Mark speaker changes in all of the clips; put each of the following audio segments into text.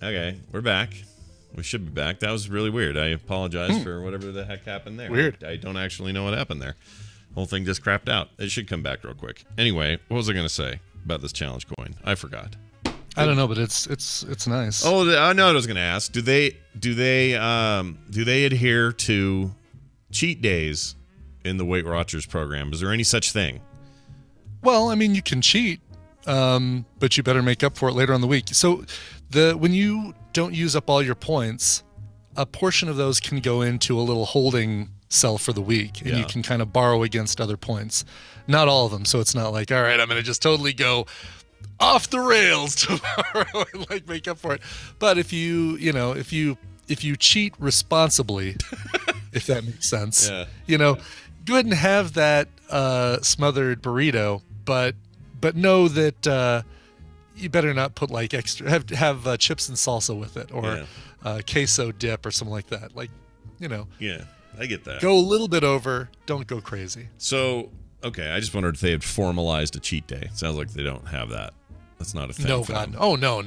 Speaker 1: Okay, we're back. We should be back. That was really weird. I apologize for whatever the heck happened there.
Speaker 2: Weird.
Speaker 1: I don't actually know what happened there. Whole thing just crapped out. It should come back real quick. Anyway, what was I going to say about this challenge coin? I forgot.
Speaker 2: I don't know, but it's nice.
Speaker 1: Oh, I know what I was going to ask. Do they adhere to cheat days in the Weight Watchers program? Is there any such thing?
Speaker 2: Well, I mean, you can cheat, but you better make up for it later on the week. So when you don't use up all your points, a portion of those can go into a little holding cell for the week, and you can kind of borrow against other points. Not all of them, so it's not like, all right, I'm going to just totally go off the rails tomorrow and like make up for it. But if you cheat responsibly, if that makes sense, go ahead and have that smothered burrito, but know that you better not put like extra have chips and salsa with it, or queso dip or something like that. Like,
Speaker 1: Yeah, I get that.
Speaker 2: Go a little bit over, don't go crazy.
Speaker 1: So, okay, I just wondered if they had formalized a cheat day. Sounds like they don't have that. That's not a thing.
Speaker 2: No,
Speaker 1: for
Speaker 2: God.
Speaker 1: them.
Speaker 2: Oh, no.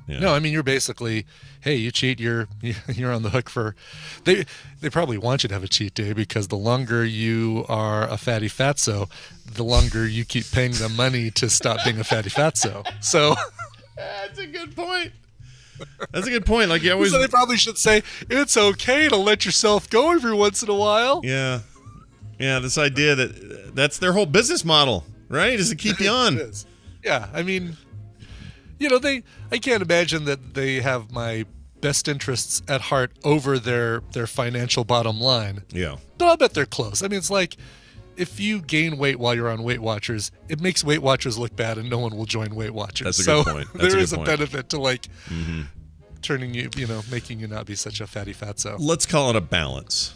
Speaker 1: Yeah.
Speaker 2: No, I mean, you're basically, hey, you cheat, you're on the hook for. They probably want you to have a cheat day, because the longer you are a fatty fatso, the longer you keep paying them money to stop being a fatty fatso. So
Speaker 1: that's a good point. That's a good point. Like, you always.
Speaker 2: So they probably should say it's okay to let yourself go every once in a while.
Speaker 1: Yeah. This idea that's their whole business model, right? Is to keep you on.
Speaker 2: It is. Yeah, I mean, I can't imagine that they have my best interests at heart over their financial bottom line.
Speaker 1: Yeah.
Speaker 2: But I'll bet they're close. I mean, it's like, if you gain weight while you're on Weight Watchers, it makes Weight Watchers look bad, and no one will join Weight Watchers.
Speaker 1: That's a good point.
Speaker 2: There is a benefit to like turning you, making you not be such a fatty fatso.
Speaker 1: Let's call it a balance.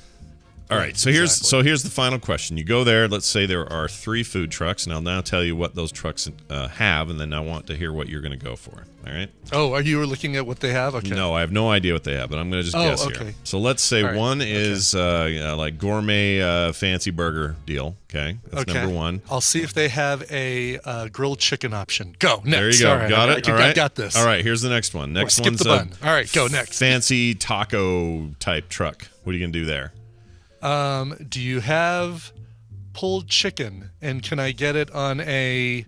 Speaker 1: All right, so here's the final question. You go there. Let's say there are 3 food trucks, and I'll now tell you what those trucks have, and then I want to hear what you're going to go for. All right?
Speaker 2: Oh, are you looking at what they have? Okay.
Speaker 1: No, I have no idea what they have, but I'm going to just guess here. So let's say one is like gourmet fancy burger deal. Okay, that's number 1.
Speaker 2: I'll see if they have a grilled chicken option. Go next.
Speaker 1: There you go.
Speaker 2: Right,
Speaker 1: got it. All right.
Speaker 2: I got this.
Speaker 1: All right, here's the next one. Next one's
Speaker 2: skip the bun. All right, go next.
Speaker 1: Fancy taco type truck. What are you going to do there?
Speaker 2: Do you have pulled chicken, and can I get it on a?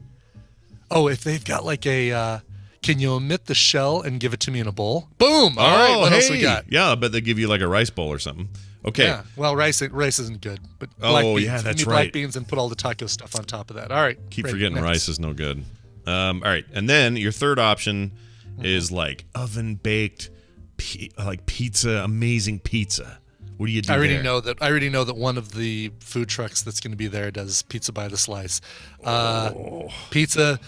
Speaker 2: Oh, if they've got like a, can you omit the shell and give it to me in a bowl? Boom! All right, what else we got?
Speaker 1: Yeah, I bet they give you like a rice bowl or something. Okay.
Speaker 2: Yeah. Well, rice isn't good, but black beans.
Speaker 1: Yeah, that's
Speaker 2: Give me
Speaker 1: right.
Speaker 2: Black beans and put all the taco stuff on top of that. All right.
Speaker 1: Keep forgetting rice is no good. All right, and then your third option is like oven baked, like pizza, amazing pizza. What do you do?
Speaker 2: I already know that one of the food trucks that's going to be there does pizza by the slice. Pizza's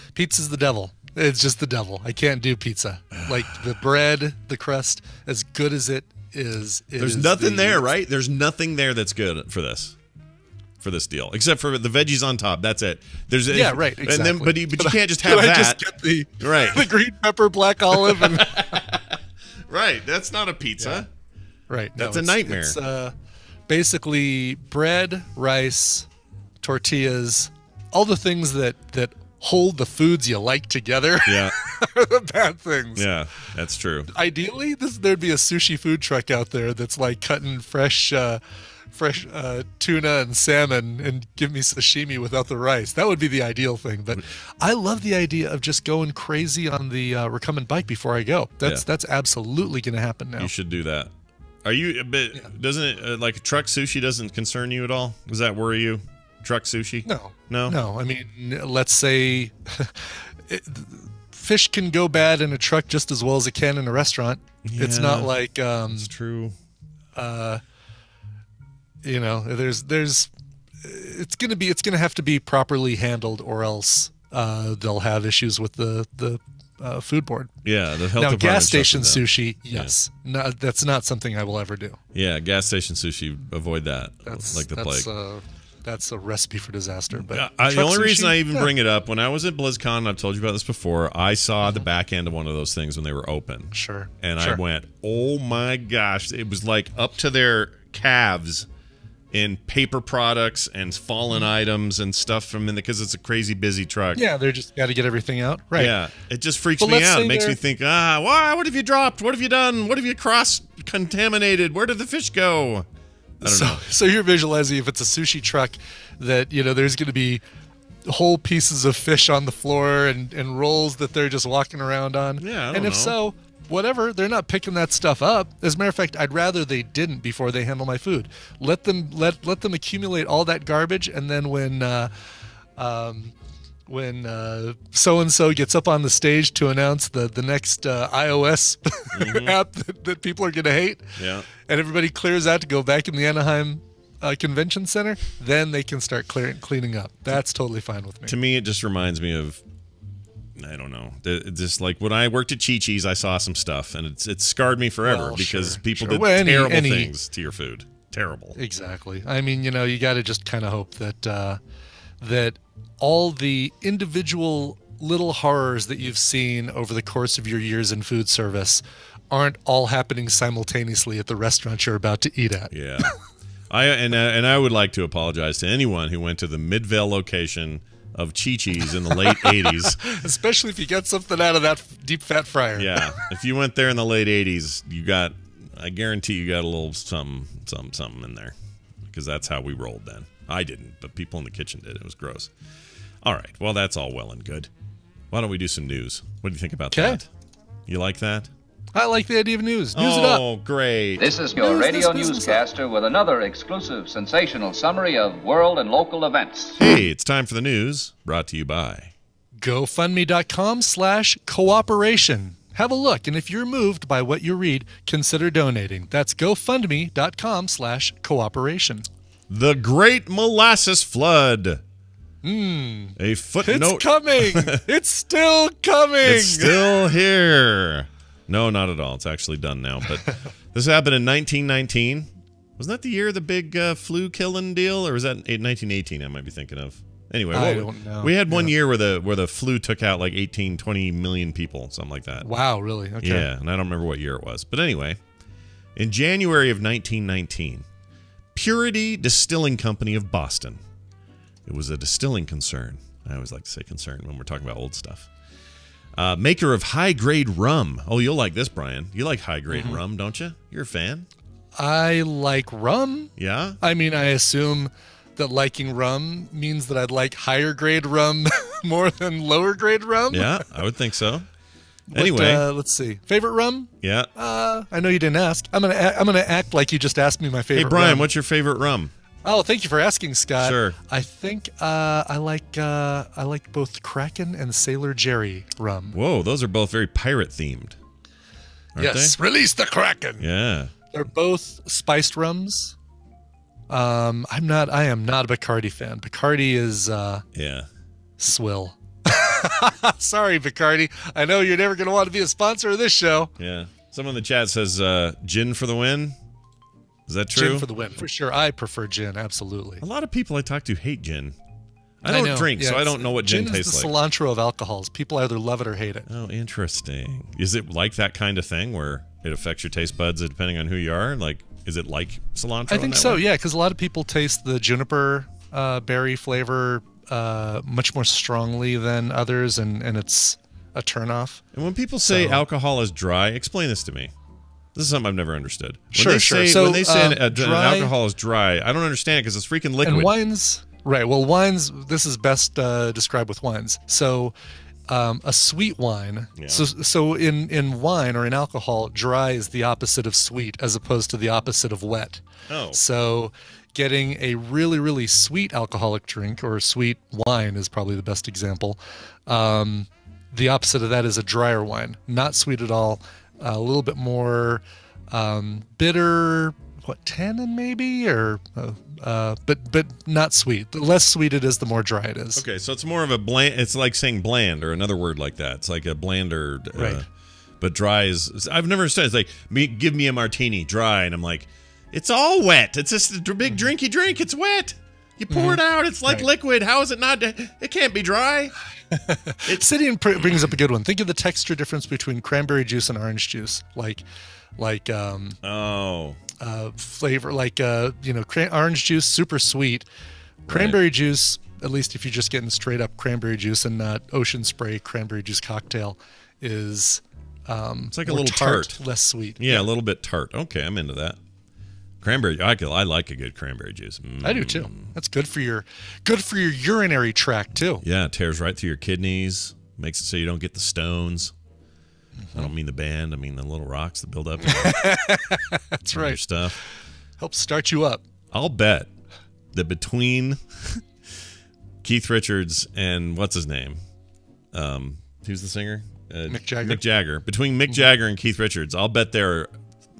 Speaker 2: the devil. It's just the devil. I can't do pizza. Like the bread, the crust, as good as it is.
Speaker 1: There's nothing there, right? There's nothing there that's good for this deal, except for the veggies on top. That's it.
Speaker 2: Right. Exactly.
Speaker 1: And then, but you can't just have that.
Speaker 2: I just get the green pepper, black olive, and
Speaker 1: right. That's not a pizza.
Speaker 2: Yeah. Right.
Speaker 1: That's a nightmare.
Speaker 2: It's basically bread, rice, tortillas, all the things that hold the foods you like together.
Speaker 1: Yeah.
Speaker 2: Are the bad things.
Speaker 1: Yeah, that's true.
Speaker 2: Ideally, there'd be a sushi food truck out there that's like cutting fresh tuna and salmon and give me sashimi without the rice. That would be the ideal thing. But I love the idea of just going crazy on the recumbent bike before I go. That's absolutely going to happen now.
Speaker 1: You should do that. Are you? But doesn't it like truck sushi doesn't concern you at all? Does that worry you? Truck sushi? No. I mean, let's say fish can go bad in a truck just as well as it can in a restaurant. Yeah, it's not like it's true.
Speaker 2: There's it's gonna have to be properly handled, or else they'll have issues with the food board.
Speaker 1: Yeah, the health
Speaker 2: now
Speaker 1: department.
Speaker 2: Gas station sushi, yes, no, that's not something I will ever do.
Speaker 1: Yeah, gas station sushi, avoid that. That's like the plague.
Speaker 2: That's a recipe for disaster. But
Speaker 1: the only reason I even bring it up, when I was at BlizzCon, and I've told you about this before, I saw the back end of one of those things when they were open.
Speaker 2: Sure.
Speaker 1: And I went, oh my gosh, it was like up to their calves in paper products and fallen items and stuff from in because it's a crazy busy truck.
Speaker 2: Yeah, they're just got to get everything out. Right.
Speaker 1: Yeah, it just freaks me out. It makes me think, why? What have you dropped? What have you done? What have you cross-contaminated? Where did the fish go? I don't know.
Speaker 2: So you're visualizing if it's a sushi truck that, there's going to be whole pieces of fish on the floor and rolls that they're just walking around on.
Speaker 1: Yeah,
Speaker 2: and if so, whatever, they're not picking that stuff up. As a matter of fact, I'd rather they didn't before they handle my food. Let them accumulate all that garbage, and then when so and so gets up on the stage to announce the next iOS app that people are going to hate,
Speaker 1: yeah,
Speaker 2: and everybody clears out to go back in the Anaheim convention center, then they can start cleaning up. That's totally fine with me.
Speaker 1: To me, it just reminds me of, I don't know, just like when I worked at Chi-Chi's, I saw some stuff, and it scarred me forever because people did terrible things to your food. Terrible.
Speaker 2: Exactly. I mean, you got to just kind of hope that that all the individual little horrors that you've seen over the course of your years in food service aren't all happening simultaneously at the restaurant you're about to eat at.
Speaker 1: Yeah. I would like to apologize to anyone who went to the Midvale location of Chi-Chi's in the late 80s.
Speaker 2: Especially if you got something out of that deep fat fryer.
Speaker 1: Yeah. If you went there in the late 80s, I guarantee you got a little something in there. Because that's how we rolled then. I didn't, but people in the kitchen did. It was gross. All right. Well, that's all well and good. Why don't we do some news? What do you think about that? You like that?
Speaker 2: I like the idea of news. News it up.
Speaker 1: Oh, great.
Speaker 3: This is your radio newscaster with another exclusive, sensational summary of world and local events.
Speaker 1: Hey, it's time for the news, brought to you by
Speaker 2: GoFundMe.com/cooperation. Have a look, and if you're moved by what you read, consider donating. That's GoFundMe.com/cooperation.
Speaker 1: The Great Molasses Flood. A footnote.
Speaker 2: It's coming. It's still coming.
Speaker 1: It's still here. No, not at all. It's actually done now. But this happened in 1919. Wasn't that the year of the big flu killing deal, or was that 1918? I might be thinking of. Anyway,
Speaker 2: I don't know.
Speaker 1: We had one year where the flu took out like 20 million people, something like that.
Speaker 2: Wow, really? Okay.
Speaker 1: Yeah, and I don't remember what year it was. But anyway, in January of 1919, Purity Distilling Company of Boston. It was a distilling concern. I always like to say concern when we're talking about old stuff. Maker of high-grade rum. Oh, you'll like this, Brian. You like high-grade rum, don't you? You're a fan.
Speaker 2: I like rum.
Speaker 1: Yeah?
Speaker 2: I mean, I assume that liking rum means that I'd like higher-grade rum more than lower-grade rum.
Speaker 1: Yeah, I would think so. Anyway.
Speaker 2: Let's see. Favorite rum?
Speaker 1: Yeah.
Speaker 2: I know you didn't ask. I'm gonna act like you just asked me my favorite rum.
Speaker 1: Hey, Brian, what's your favorite rum?
Speaker 2: Oh, thank you for asking, Scott.
Speaker 1: Sure.
Speaker 2: I think I like both Kraken and Sailor Jerry rum.
Speaker 1: Whoa, those are both very pirate themed.
Speaker 2: Yes, release the Kraken.
Speaker 1: Yeah.
Speaker 2: They're both spiced rums. I am not a Bacardi fan. Bacardi is swill. Sorry, Bacardi. I know you're never going to want to be a sponsor of this show.
Speaker 1: Yeah. Someone in the chat says gin for the win. Is that true?
Speaker 2: Gin for the win, for sure. I prefer gin, absolutely.
Speaker 1: A lot of people I talk to hate gin. I don't drink, so I don't know what gin tastes like.
Speaker 2: Gin is the cilantro of alcohols. People either love it or hate it.
Speaker 1: Oh, interesting. Is it like that kind of thing where it affects your taste buds depending on who you are? Like, is it like cilantro?
Speaker 2: I think so, yeah, because a lot of people taste the juniper berry flavor much more strongly than others, and it's a turnoff.
Speaker 1: And when people say alcohol is dry, explain this to me. This is something I've never understood.
Speaker 2: Sure.
Speaker 1: When they say an alcohol is dry, I don't understand it because it's freaking liquid.
Speaker 2: And wines, right? Well, wines. This is best described with wines. So, a sweet wine. Yeah. So in wine or in alcohol, dry is the opposite of sweet, as opposed to the opposite of wet.
Speaker 1: Oh.
Speaker 2: So, getting a really, really sweet alcoholic drink or sweet wine is probably the best example. The opposite of that is a drier wine, not sweet at all. A little bit more bitter, tannin maybe, or but not sweet. The less sweet it is, the more dry it is.
Speaker 1: Okay, so it's more of a bland. It's like saying bland or another word like that. It's like a blander,
Speaker 2: right?
Speaker 1: But dry is. I've never understood. It's like give me a martini, dry, and I'm like, it's all wet. It's just a big drinky drink. It's wet. You pour it out. It's like liquid. How is it not? It can't be dry.
Speaker 2: Sidian brings up a good one. Think of the texture difference between cranberry juice and orange juice. Like flavor, like orange juice, super sweet. Cranberry juice, at least if you're just getting straight up cranberry juice and not Ocean Spray cranberry juice cocktail, is
Speaker 1: it's like a little tart,
Speaker 2: less sweet.
Speaker 1: Yeah, a little bit tart. Okay, I'm into that. Cranberry, I like a good cranberry juice.
Speaker 2: I do too. That's good for your urinary tract too.
Speaker 1: Yeah, it tears right through your kidneys. Makes it so you don't get the stones. I don't mean the band. I mean the little rocks that build up.
Speaker 2: That's right.
Speaker 1: Your stuff
Speaker 2: helps start you up.
Speaker 1: I'll bet that between Keith Richards and what's his name, who's the singer?
Speaker 2: Mick Jagger.
Speaker 1: Mick Jagger. Between Mick Jagger and Keith Richards, I'll bet there are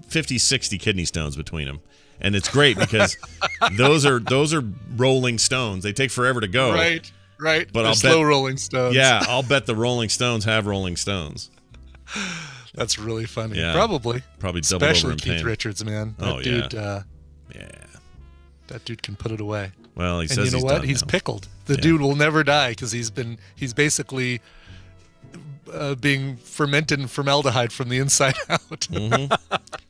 Speaker 1: 50, 60 kidney stones between them. And it's great because those are rolling stones. They take forever to go.
Speaker 2: Right. But
Speaker 1: they're
Speaker 2: slow rolling stones.
Speaker 1: Yeah, I'll bet the Rolling Stones have Rolling Stones.
Speaker 2: That's really funny.
Speaker 1: Yeah.
Speaker 2: Probably
Speaker 1: doubled
Speaker 2: especially
Speaker 1: over in
Speaker 2: Keith
Speaker 1: pain.
Speaker 2: Richards, man. That dude, yeah. That dude can put it away.
Speaker 1: Well, he says
Speaker 2: and you know
Speaker 1: he's
Speaker 2: what?
Speaker 1: done
Speaker 2: He's
Speaker 1: now.
Speaker 2: pickled. The dude will never die because he's basically being fermented in formaldehyde from the inside out.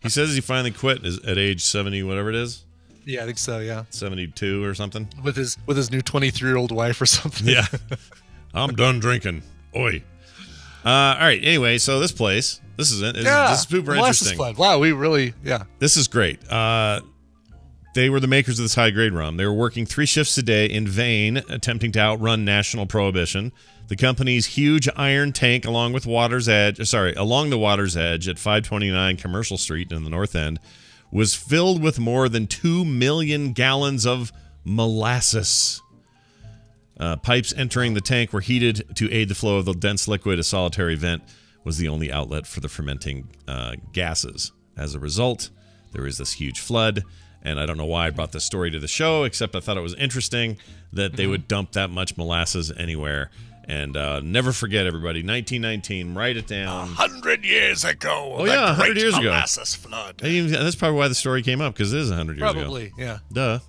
Speaker 1: He says he finally quit at age 70, whatever it is.
Speaker 2: Yeah, I think so. Yeah,
Speaker 1: 72 or something.
Speaker 2: With his new 23-year-old wife or something.
Speaker 1: Yeah, I'm done drinking. Oi. All right. Anyway, so this place, this is it. This is super interesting.
Speaker 2: Flood. Wow,
Speaker 1: This is great. They were the makers of this high-grade rum. They were working 3 shifts a day in vain, attempting to outrun national prohibition. The company's huge iron tank along the water's edge at 529 Commercial Street in the North End was filled with more than 2 million gallons of molasses. Pipes entering the tank were heated to aid the flow of the dense liquid. A solitary vent was the only outlet for the fermenting gases. As a result, there is this huge flood. And I don't know why I brought this story to the show, except I thought it was interesting that they would dump that much molasses anywhere. And never forget, everybody, 1919, write it down.
Speaker 2: 100 years ago.
Speaker 1: Oh, yeah, 100 years ago.
Speaker 2: Molasses flood.
Speaker 1: That's probably why the story came up, because it is 100 years ago.
Speaker 2: Probably, yeah.
Speaker 1: Duh.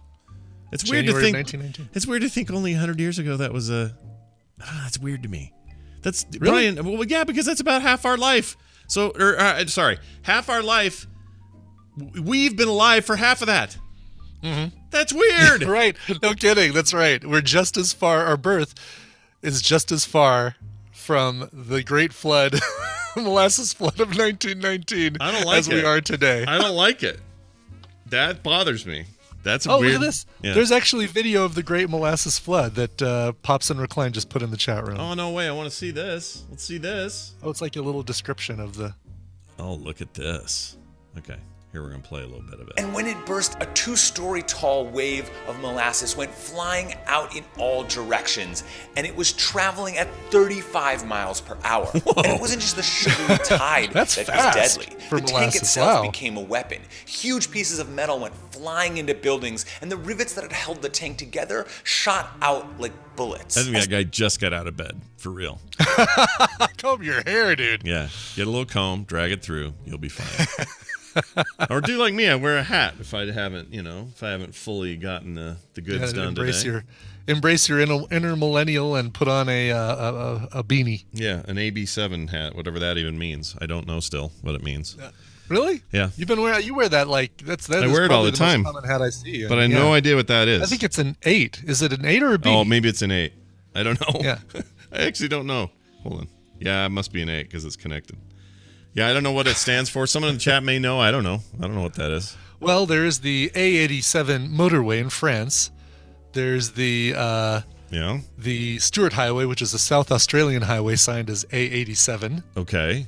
Speaker 1: It's
Speaker 2: January
Speaker 1: weird to think.
Speaker 2: 1919.
Speaker 1: It's weird to think only 100 years ago that was a. That's weird to me. That's
Speaker 2: really?
Speaker 1: Brian. Well, yeah, because that's about half our life. So, sorry, half our life. We've been alive for half of that. That's weird.
Speaker 2: Right. No kidding. That's right. We're just as far. Our birth is just as far from the Great Flood, molasses flood of 1919,
Speaker 1: I don't like
Speaker 2: as we are today.
Speaker 1: I don't like it. That bothers me. That's
Speaker 2: weird.
Speaker 1: Look
Speaker 2: at this.
Speaker 1: Yeah.
Speaker 2: There's actually video of the Great Molasses Flood that Pops and Recline just put in the chat room.
Speaker 1: Oh, no way. I want to see this. Let's see this.
Speaker 2: Oh, it's like a little description of the...
Speaker 1: Oh, look at this. Okay. Here we're going to play a little bit of it.
Speaker 4: And when it burst, a 2-story tall wave of molasses went flying out in all directions, and it was traveling at 35 miles per hour.
Speaker 1: Whoa.
Speaker 4: And it wasn't just the sugary tide that
Speaker 2: fast
Speaker 4: was deadly.
Speaker 2: for
Speaker 4: The tank
Speaker 2: molasses.
Speaker 4: itself
Speaker 2: Wow.
Speaker 4: became a weapon. Huge pieces of metal went flying into buildings, and the rivets that had held the tank together shot out like bullets.
Speaker 1: I think that guy just got out of bed, for real.
Speaker 2: Comb your hair, dude.
Speaker 1: Yeah. Get a little comb, drag it through. You'll be fine. Or do like me, I wear a hat if I haven't fully gotten the goods done today.
Speaker 2: Embrace your inner millennial and put on a beanie.
Speaker 1: Yeah, an AB7 hat, whatever that even means. I don't know still what it means.
Speaker 2: Yeah. Really?
Speaker 1: Yeah.
Speaker 2: You wear that like that
Speaker 1: I wear it all the time.
Speaker 2: Most common hat I see.
Speaker 1: But I have no idea what that is.
Speaker 2: I think it's an 8. Is it an 8 or a B?
Speaker 1: Oh, maybe it's an 8. I don't know.
Speaker 2: Yeah.
Speaker 1: I actually don't know. Hold on. Yeah, it must be an 8 because it's connected. Yeah, I don't know what it stands for. Someone in the chat may know. I don't know. I don't know what that is.
Speaker 2: Well, there is the A87 motorway in France. There's the Stuart Highway, which is a South Australian highway signed as A87.
Speaker 1: Okay.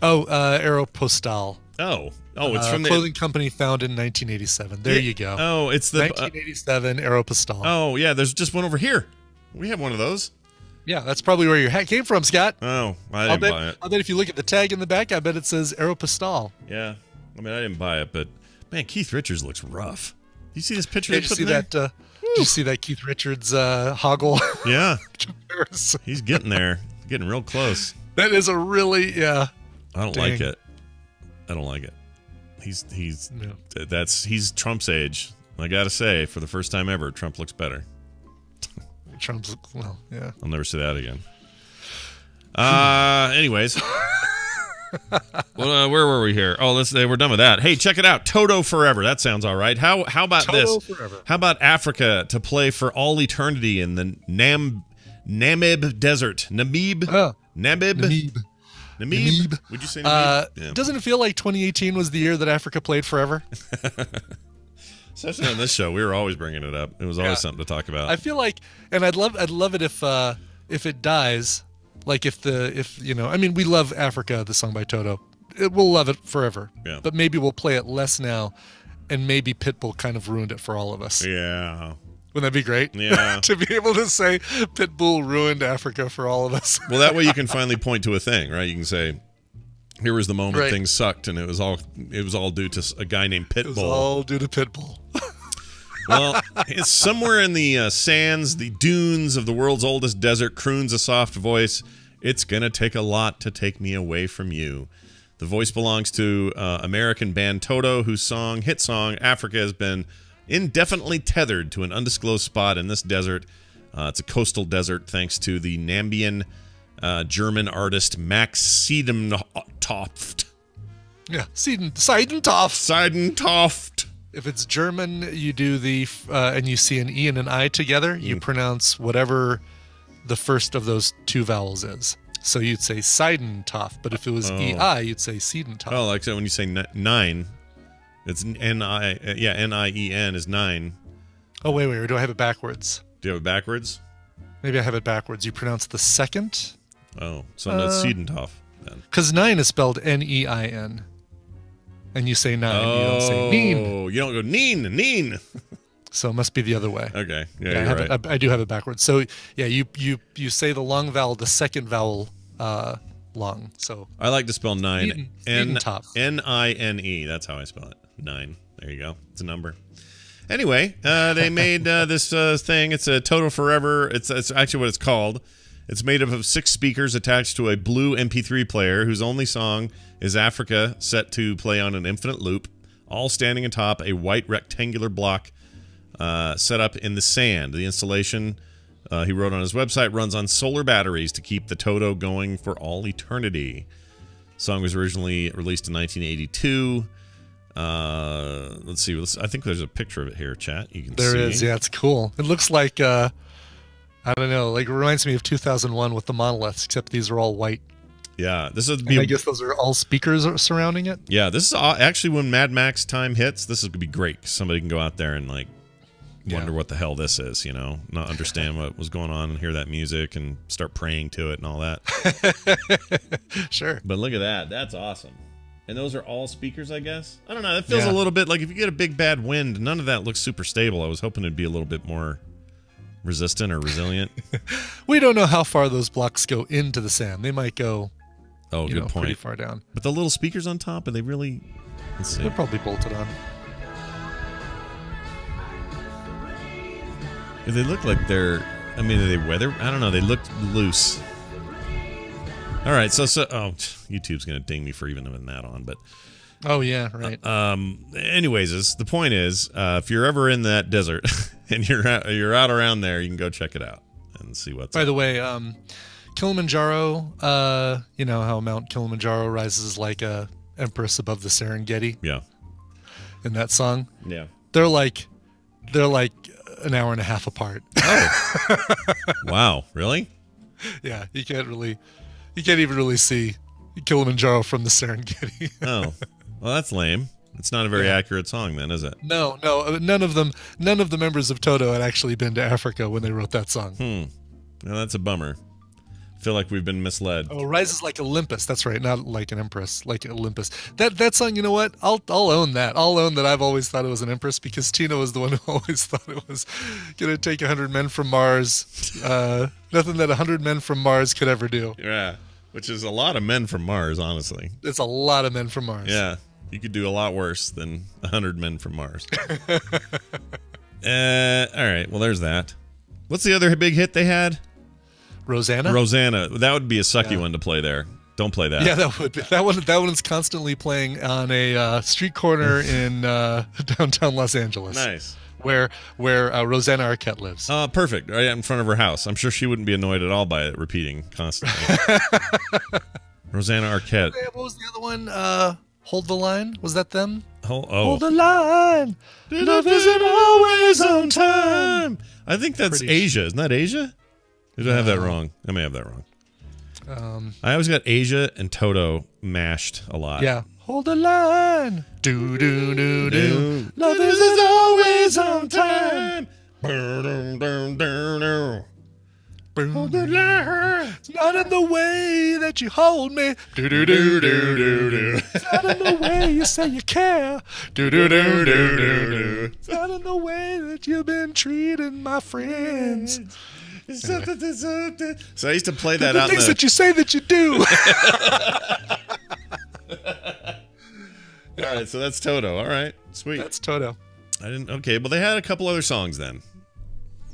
Speaker 2: Oh, Aeropostale.
Speaker 1: Oh, it's from the
Speaker 2: clothing company founded in 1987. There you go.
Speaker 1: Oh, it's the
Speaker 2: 1987 Aeropostale.
Speaker 1: Oh, yeah, there's just one over here. We have one of those.
Speaker 2: Yeah, that's probably where your hat came from, Scott.
Speaker 1: Oh, I didn't buy it.
Speaker 2: I'll bet if you look at the tag in the back, I bet it says Aeropostale.
Speaker 1: Yeah. I mean, I didn't buy it, but man, Keith Richards looks rough. You see this picture?
Speaker 2: Did you see that? Did you see that Keith Richards hoggle?
Speaker 1: Yeah.
Speaker 2: comparison?
Speaker 1: He's getting there. Getting real close.
Speaker 2: That is a really
Speaker 1: I don't like it. I don't like it. He's Trump's age. I gotta say, for the first time ever, Trump looks better.
Speaker 2: Trump's
Speaker 1: yeah. I'll never say that again. Anyways. Well, where were we here? Oh, we're done with that. Hey, check it out. Toto Forever. That sounds all right. How about
Speaker 2: Toto
Speaker 1: this?
Speaker 2: Forever.
Speaker 1: How about Africa to play for all eternity in the Namib Desert? Namib? Namib? Namib? Would you say Namib? Yeah.
Speaker 2: Doesn't it feel like 2018 was the year that Africa played forever?
Speaker 1: Especially on this show, we were always bringing it up. It was always something to talk about.
Speaker 2: I feel like, and I'd love it if it dies, like if you know, I mean, we love Africa, the song by Toto. We'll love it forever.
Speaker 1: Yeah.
Speaker 2: But maybe we'll play it less now, and maybe Pitbull kind of ruined it for all of us.
Speaker 1: Yeah.
Speaker 2: Wouldn't that be great?
Speaker 1: Yeah.
Speaker 2: To be able to say Pitbull ruined Africa for all of us.
Speaker 1: Well, that way you can finally point to a thing, right? You can say, here was the moment things sucked, and it was all due to a guy named Pitbull.
Speaker 2: It was all due to Pitbull.
Speaker 1: Well, it's somewhere in the sands, the dunes of the world's oldest desert, croons a soft voice. It's gonna take a lot to take me away from you. The voice belongs to American band Toto, whose hit song Africa has been indefinitely tethered to an undisclosed spot in this desert. It's a coastal desert thanks to the Nambian German artist Max Seidentoft.
Speaker 2: Yeah, Seidentoft.
Speaker 1: Seidentoft.
Speaker 2: If it's German, you do the and you see an E and an I together, you pronounce whatever the first of those two vowels is. So you'd say Seidentoft, but if it was EI, you'd say Seidentoft.
Speaker 1: Oh, like so when you say nine, it's N-I-E-N is 9.
Speaker 2: Oh, wait, or do I have it backwards?
Speaker 1: Do you have it backwards?
Speaker 2: Maybe I have it backwards. You pronounce the second?
Speaker 1: Oh, so that's Seidentoft then.
Speaker 2: Because 9 is spelled N-E-I-N. And you say 9, you don't say Neen.
Speaker 1: Oh, you don't go Neen.
Speaker 2: So it must be the other way.
Speaker 1: Okay,
Speaker 2: Yeah,
Speaker 1: you're right.
Speaker 2: I do have it backwards. So yeah, you say the long vowel, the second vowel long. So
Speaker 1: I like to spell 9.
Speaker 2: Seidentoft.
Speaker 1: N-I-N-E. That's how I spell it. 9. There you go. It's a number. Anyway, they made this thing. It's a Toto Forever. It's actually what it's called. It's made up of 6 speakers attached to a blue MP3 player whose only song is Africa, set to play on an infinite loop, all standing atop a white rectangular block set up in the sand. The installation, he wrote on his website, runs on solar batteries to keep the Toto going for all eternity. The song was originally released in 1982. Let's see. I think there's a picture of it here, chat. You can see.
Speaker 2: There is. Yeah, it's cool. It looks like I don't know. Like it reminds me of 2001 with the monoliths, except these are all white.
Speaker 1: Yeah, this is.
Speaker 2: I guess those are all speakers surrounding it.
Speaker 1: Yeah, this is actually when Mad Max time hits. This is gonna be great. Somebody can go out there and like wonder what the hell this is. You know, not understand what was going on and hear that music and start praying to it and all that.
Speaker 2: Sure.
Speaker 1: But look at that. That's awesome. And those are all speakers, I guess. I don't know. It feels a little bit like if you get a big bad wind, none of that looks super stable. I was hoping it'd be a little bit more resistant or resilient.
Speaker 2: We don't know how far those blocks go into the sand. They might go.
Speaker 1: Oh, good point.
Speaker 2: Pretty far down.
Speaker 1: But the little speakers on top, are they really? Let's see.
Speaker 2: They're probably bolted on.
Speaker 1: They look like they're. I mean, are they weather? I don't know. They look loose. All right, so YouTube's gonna ding me for even having that on, but.
Speaker 2: Oh yeah, right.
Speaker 1: Anyways, the point is, if you're ever in that desert and you're out around there, you can go check it out and see what's.
Speaker 2: By the way, Kilimanjaro. You know how Mount Kilimanjaro rises like a empress above the Serengeti.
Speaker 1: Yeah.
Speaker 2: In that song.
Speaker 1: Yeah.
Speaker 2: They're like an hour and a half apart.
Speaker 1: Oh. Wow. Really?
Speaker 2: Yeah. You can't even really see Kilimanjaro from the Serengeti.
Speaker 1: Oh. Well, that's lame. It's not a very accurate song then, is it?
Speaker 2: No. None of the members of Toto had actually been to Africa when they wrote that song.
Speaker 1: Well, that's a bummer. I feel like we've been misled.
Speaker 2: Oh, rises like Olympus. That's right. Not like an empress, like Olympus. That song, you know what? I'll own that. I'll own that I've always thought it was an empress because Tina was the one who always thought it was going to take 100 men from Mars. Nothing that 100 men from Mars could ever do.
Speaker 1: Yeah. Which is a lot of men from Mars, honestly.
Speaker 2: It's a lot of men from Mars.
Speaker 1: Yeah. You could do a lot worse than 100 men from Mars. All right. Well, there's that. What's the other big hit they had?
Speaker 2: Rosanna?
Speaker 1: That would be a sucky one to play there. Don't play that.
Speaker 2: Yeah, that would be. That one's constantly playing on a street corner in downtown Los Angeles.
Speaker 1: Nice.
Speaker 2: Where Rosanna Arquette lives.
Speaker 1: Perfect. Right in front of her house. I'm sure she wouldn't be annoyed at all by it repeating constantly. Rosanna Arquette.
Speaker 2: What was the other one? Hold the Line. Was that them?
Speaker 1: Hold
Speaker 2: the line. Love isn't always on time.
Speaker 1: I think that's Asia. Isn't that Asia? Did I have that wrong? I may have that wrong. I always got Asia and Toto mashed a lot.
Speaker 2: Yeah. Hold the line. Do do do do. Love isn't always on time. Hold the line. It's not in the way that you hold me. Do do do do do do. It's not in the way you say you care. Do do do do do do. It's not in the way that you've been treating my friends.
Speaker 1: Anyway. So I used to play that out.
Speaker 2: The things that you say that you do.
Speaker 1: All right, so that's Toto. All right, sweet.
Speaker 2: That's Toto.
Speaker 1: I didn't. Okay, well they had a couple other songs then.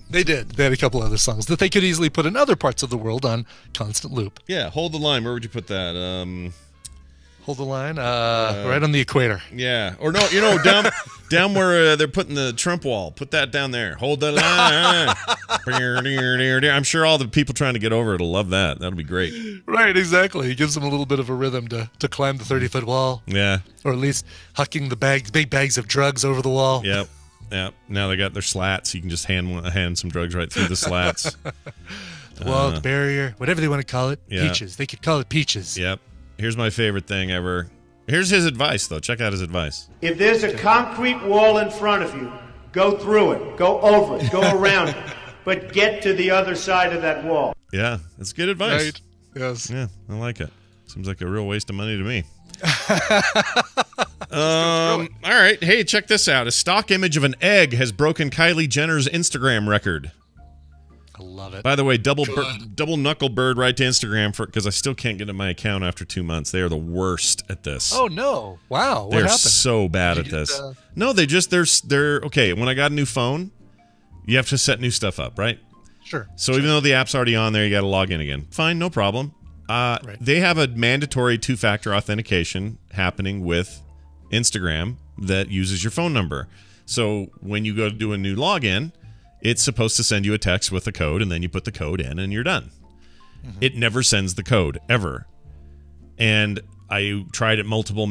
Speaker 2: They did. They had a couple other songs that they could easily put in other parts of the world on constant loop.
Speaker 1: Yeah, Hold the Line. Where would you put that?
Speaker 2: Hold the Line. Right on the equator.
Speaker 1: Yeah, or no, down where they're putting the Trump wall. Put that down there. Hold the line. I'm sure all the people trying to get over it'll love that. That'll be great.
Speaker 2: Right, exactly. It gives them a little bit of a rhythm to climb the 30-foot wall.
Speaker 1: Yeah.
Speaker 2: Or at least hucking the big bags of drugs over the wall.
Speaker 1: Yep. Yep. Now they got their slats. You can just hand some drugs right through the slats.
Speaker 2: The wall, the barrier, whatever they want to call it.
Speaker 1: Yeah.
Speaker 2: Peaches. They could call it peaches.
Speaker 1: Yep. Here's my favorite thing ever. Here's his advice, though. Check out his advice.
Speaker 5: If there's a concrete wall in front of you, go through it, go over it, go around it, but get to the other side of that wall.
Speaker 1: Yeah, that's good advice.
Speaker 2: Right. Yes.
Speaker 1: Yeah, I like it. Seems like a real waste of money to me. All right. Hey, check this out. A stock image of an egg has broken Kylie Jenner's Instagram record.
Speaker 2: I love it.
Speaker 1: By the way, double knuckle bird right to Instagram because I still can't get in my account after 2 months. They are the worst at this.
Speaker 2: Oh no! Wow, what
Speaker 1: they're
Speaker 2: happened?
Speaker 1: So bad at this. No, they're okay. When I got a new phone, you have to set new stuff up, right?
Speaker 2: Sure.
Speaker 1: So even though the app's already on there, you got to log in again. Fine, no problem.
Speaker 2: Right.
Speaker 1: They have a mandatory two-factor authentication happening with Instagram that uses your phone number. So when you go to do a new login, it's supposed to send you a text with a code, and then you put the code in, and you're done. Mm-hmm. It never sends the code, ever. And I tried it multiple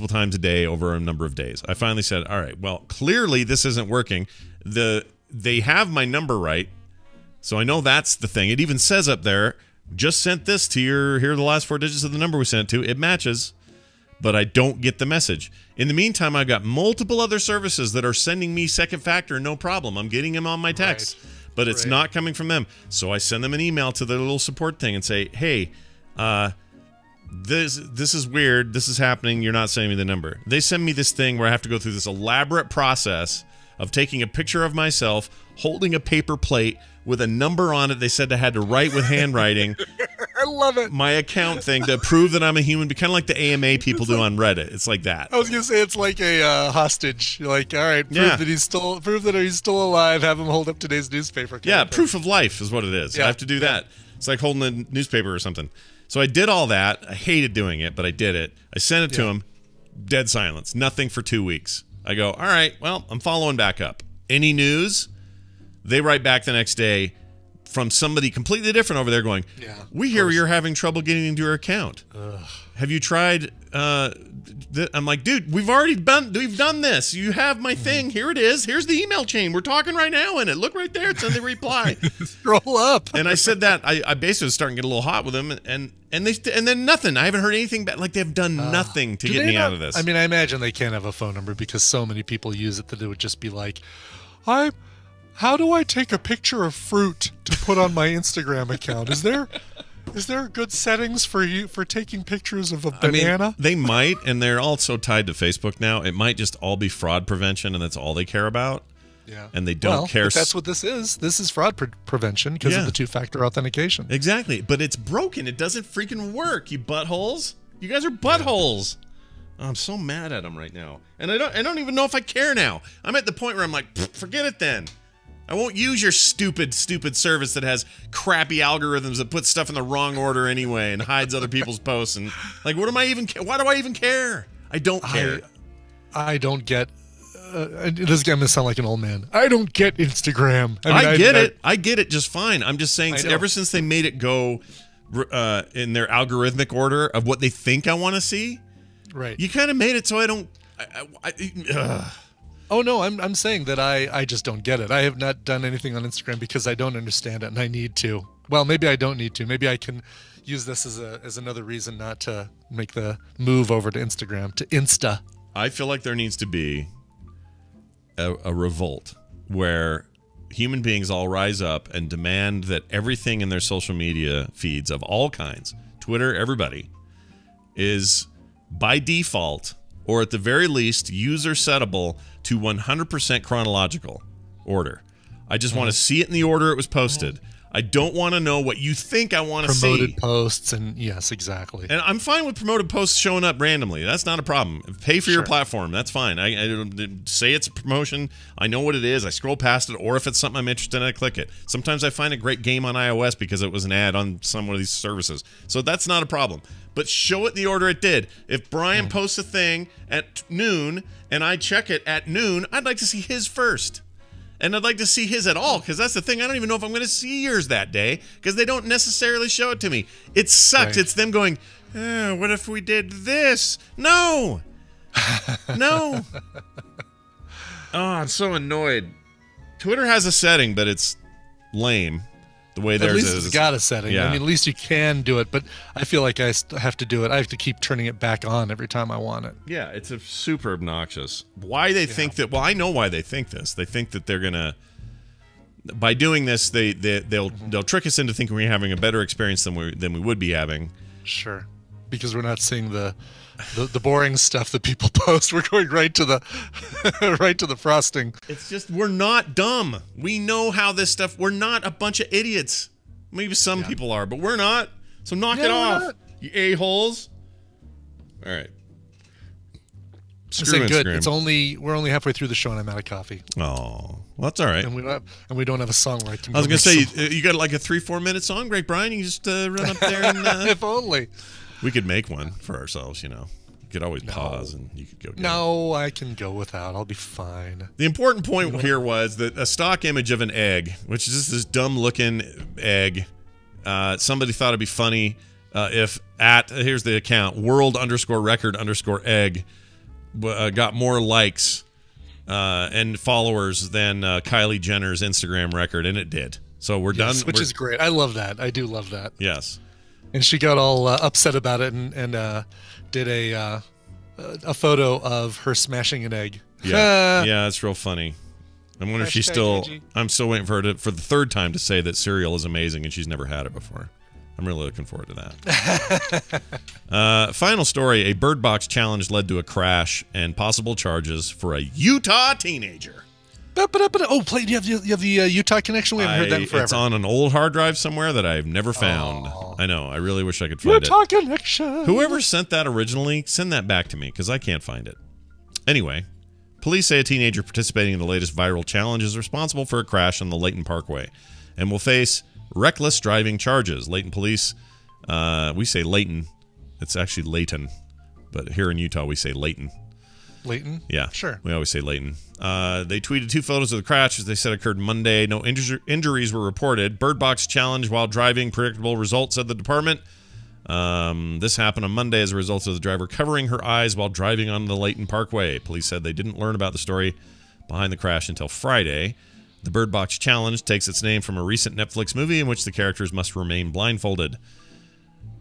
Speaker 1: times a day over a number of days. I finally said, all right, well, clearly this isn't working. They have my number right, so I know that's the thing. It even says up there, just sent this to here are the last 4 digits of the number we sent it to. It matches, but I don't get the message. In the meantime, I've got multiple other services that are sending me second factor, no problem. I'm getting them on my text, but it's not coming from them. So I send them an email to their little support thing and say, hey, this is weird. This is happening. You're not sending me the number. They send me this thing where I have to go through this elaborate process of taking a picture of myself, holding a paper plate with a number on it. They said I had to write with handwriting.
Speaker 2: I love it.
Speaker 1: My account thing to prove that I'm a human, kind of like the AMA people do on Reddit. It's like that.
Speaker 2: I was gonna say it's like a hostage. You're like, all right, prove that he's still alive. Have him hold up today's newspaper.
Speaker 1: Yeah, proof of life is what it is. Yeah. I have to do that. It's like holding a newspaper or something. So I did all that. I hated doing it, but I did it. I sent it to him. Dead silence. Nothing for 2 weeks. I go, all right, well, I'm following back up. Any news? They write back the next day from somebody completely different over there going, we hear you're having trouble getting into your account. Have you tried? I'm like, dude, we've done this. You have my thing. Here it is. Here's the email chain. We're talking right now in it. Look right there. It's in the reply.
Speaker 2: Scroll up.
Speaker 1: And I said that. I basically was starting to get a little hot with them, and then nothing. I haven't heard anything back. Like they've done nothing to get me out of this.
Speaker 2: I mean, I imagine they can't have a phone number because so many people use it that it would just be like, how do I take a picture of fruit to put on my Instagram account? Is there good settings for taking pictures of a banana?
Speaker 1: I mean, they might, and they're all so tied to Facebook now. It might just all be fraud prevention, and that's all they care about.
Speaker 2: Yeah.
Speaker 1: And they don't care.
Speaker 2: But that's what this is. This is fraud prevention because of the two-factor authentication.
Speaker 1: Exactly. But it's broken. It doesn't freaking work, you buttholes. You guys are buttholes. Oh, I'm so mad at them right now. And I don't even know if I care now. I'm at the point where I'm like, forget it then. I won't use your stupid service that has crappy algorithms that put stuff in the wrong order anyway and hides other people's posts. And like, why do I even care? I don't care.
Speaker 2: I don't get. This is going to sound like an old man. I don't get Instagram.
Speaker 1: I get it. I get it just fine. I'm just saying, ever since they made it go in their algorithmic order of what they think I want to see.
Speaker 2: Right.
Speaker 1: You kind of made it so I don't.
Speaker 2: Oh no, I'm saying that I just don't get it. I have not done anything on Instagram because I don't understand it, and I need to. Well, maybe I don't need to. Maybe I can use this as another reason not to make the move over to Instagram, to Insta.
Speaker 1: I feel like there needs to be a revolt where human beings all rise up and demand that everything in their social media feeds of all kinds, Twitter, everybody, is by default, or at the very least, user settable to 100% chronological order. I just want to see it in the order it was posted. I don't want to know what you think I want to see.
Speaker 2: Promoted posts, and yes, exactly.
Speaker 1: And I'm fine with promoted posts showing up randomly. That's not a problem. Pay for your platform. That's fine. I say it's a promotion. I know what it is. I scroll past it, or if it's something I'm interested in, I click it. Sometimes I find a great game on iOS because it was an ad on some of these services. So that's not a problem. But show it in the order it did. If Brian posts a thing at noon and I check it at noon, I'd like to see his first. And I'd like to see his at all, because that's the thing. I don't even know if I'm going to see yours that day, because they don't necessarily show it to me. It sucks. Right. It's them going, oh, what if we did this? No. No. Oh, I'm so annoyed. Twitter has a setting, but it's lame. The way theirs is.
Speaker 2: At least it's got a setting.
Speaker 1: Yeah.
Speaker 2: I mean, at least you can do it, but I feel like I have to do it. I have to keep turning it back on every time I want it.
Speaker 1: Yeah, it's a super obnoxious. Why they think that? Well, I know why they think this. They think that they're gonna, by doing this, they'll trick us into thinking we're having a better experience than we would be having.
Speaker 2: Sure, because we're not seeing the boring stuff that people post. We're going right to the right to the frosting.
Speaker 1: It's just, we're not dumb. We know how this stuff. We're not a bunch of idiots. Maybe some people are, but we're not. So knock it off, you a-holes. All right.
Speaker 2: Screw good. It's we're only halfway through the show and I'm out of coffee.
Speaker 1: Oh, well, that's all right.
Speaker 2: And we don't have a song where I can.
Speaker 1: I was gonna say you got like a 3-4 minute song, Great Brian. You can just run up there and
Speaker 2: if only.
Speaker 1: We could make one for ourselves, you know. We could always pause and you could go.
Speaker 2: No, I can go without. I'll be fine.
Speaker 1: The important point here was that a stock image of an egg, which is just this dumb-looking egg, somebody thought it'd be funny if here's the account, world_record_egg got more likes and followers than Kylie Jenner's Instagram record, and it did. So we're done.
Speaker 2: Which is great. I love that. I do love that.
Speaker 1: Yes.
Speaker 2: And she got all upset about it and did a photo of her smashing an egg.
Speaker 1: Yeah, yeah, it's real funny. I wonder if she's still.
Speaker 2: AG.
Speaker 1: I'm still waiting for her for the third time to say that cereal is amazing and she's never had it before. I'm really looking forward to that. Final story: a bird box challenge led to a crash and possible charges for a Utah teenager.
Speaker 2: Oh, play! You have the Utah connection. We haven't heard that in forever.
Speaker 1: It's on an old hard drive somewhere that I've never found. Oh. I know. I really wish I could find
Speaker 2: Utah connection.
Speaker 1: Whoever sent that originally, send that back to me because I can't find it. Anyway, police say a teenager participating in the latest viral challenge is responsible for a crash on the Layton Parkway and will face reckless driving charges. Layton police, we say Layton. It's actually Layton, but here in Utah we say Layton.
Speaker 2: Layton?
Speaker 1: Yeah.
Speaker 2: Sure.
Speaker 1: We always say Layton. They tweeted 2 photos of the crash, as they said occurred Monday. No injuries were reported. Bird box challenge while driving. Predictable results, said the department. This happened on Monday as a result of the driver covering her eyes while driving on the Layton Parkway. Police said they didn't learn about the story behind the crash until Friday. The Bird Box Challenge takes its name from a recent Netflix movie in which the characters must remain blindfolded.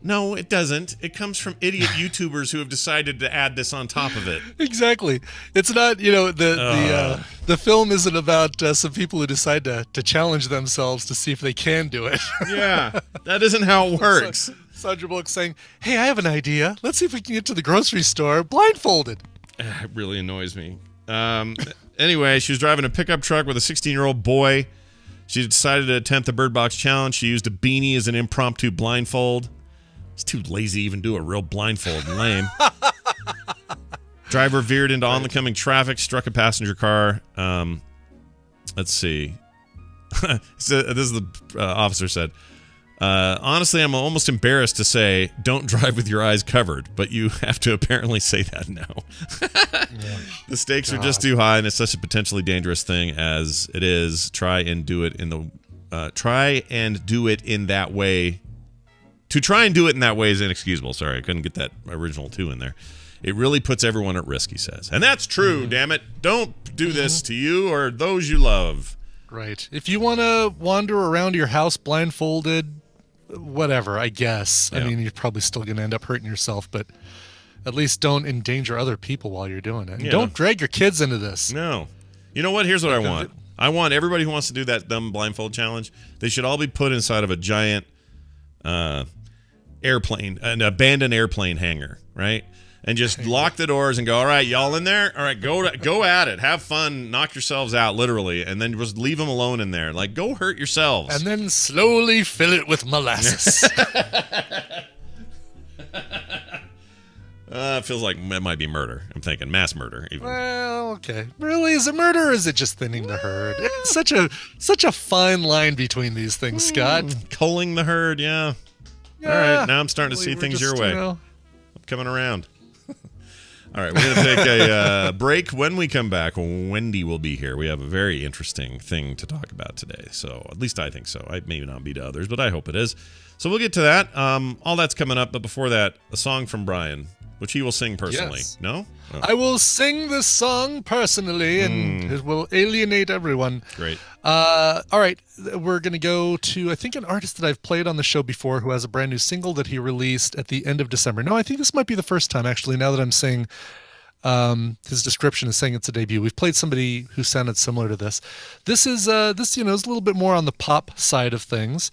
Speaker 1: No, it doesn't. It comes from idiot YouTubers who have decided to add this on top of it.
Speaker 2: Exactly. It's not, you know, the film isn't about some people who decide to challenge themselves to see if they can do it.
Speaker 1: Yeah, that isn't how it works.
Speaker 2: Sandra Bullock saying, "Hey, I have an idea. Let's see if we can get to the grocery store blindfolded."
Speaker 1: It really annoys me. Anyway, she was driving a pickup truck with a 16-year-old boy. She decided to attempt the Bird Box Challenge. She used a beanie as an impromptu blindfold. He's too lazy to even do a real blindfold. Lame. Driver veered into oncoming traffic, struck a passenger car. Let's see. This is the officer said. Honestly, I'm almost embarrassed to say don't drive with your eyes covered, but you have to apparently say that now. The stakes are just too high, and it's such a potentially dangerous thing as it is. Try and do it in that way to try and do it in that way is inexcusable. Sorry, I couldn't get that original 2 in there. It really puts everyone at risk, he says. And that's true, damn it. Don't do this to you or those you love.
Speaker 2: Right. If you want to wander around your house blindfolded, whatever, I guess. I mean, you're probably still going to end up hurting yourself, but at least don't endanger other people while you're doing it. And don't drag your kids into this.
Speaker 1: No. You know what? Here's what I want. I want everybody who wants to do that dumb blindfold challenge, they should all be put inside of a giant airplane, an abandoned airplane hangar, right? And just lock the doors and go, all right, y'all in there? All right, go at it. Have fun. Knock yourselves out, literally. And then just leave them alone in there. Like, go hurt yourselves.
Speaker 2: And then slowly fill it with molasses.
Speaker 1: It feels like it might be murder. I'm thinking mass murder. Even.
Speaker 2: Well, okay. Really, is it murder or is it just thinning the herd? It's such a fine line between these things, Scott.
Speaker 1: Culling the herd, yeah. All right, now I'm starting to see things your way. I'm coming around. All right, we're going to take a break. When we come back, Wendy will be here. We have a very interesting thing to talk about today. So at least I think so. It may not be to others, but I hope it is. So we'll get to that. All that's coming up. But before that, a song from Brian, which he will sing personally.
Speaker 2: Yes.
Speaker 1: No? Oh.
Speaker 2: I will sing this song personally, and it will alienate everyone.
Speaker 1: Great.
Speaker 2: All right, we're going to go to, I think, an artist that I've played on the show before who has a brand new single that he released at the end of December. No, I think this might be the first time, actually, now that I'm saying his description is saying it's a debut. We've played somebody who sounded similar to this. This is, is a little bit more on the pop side of things,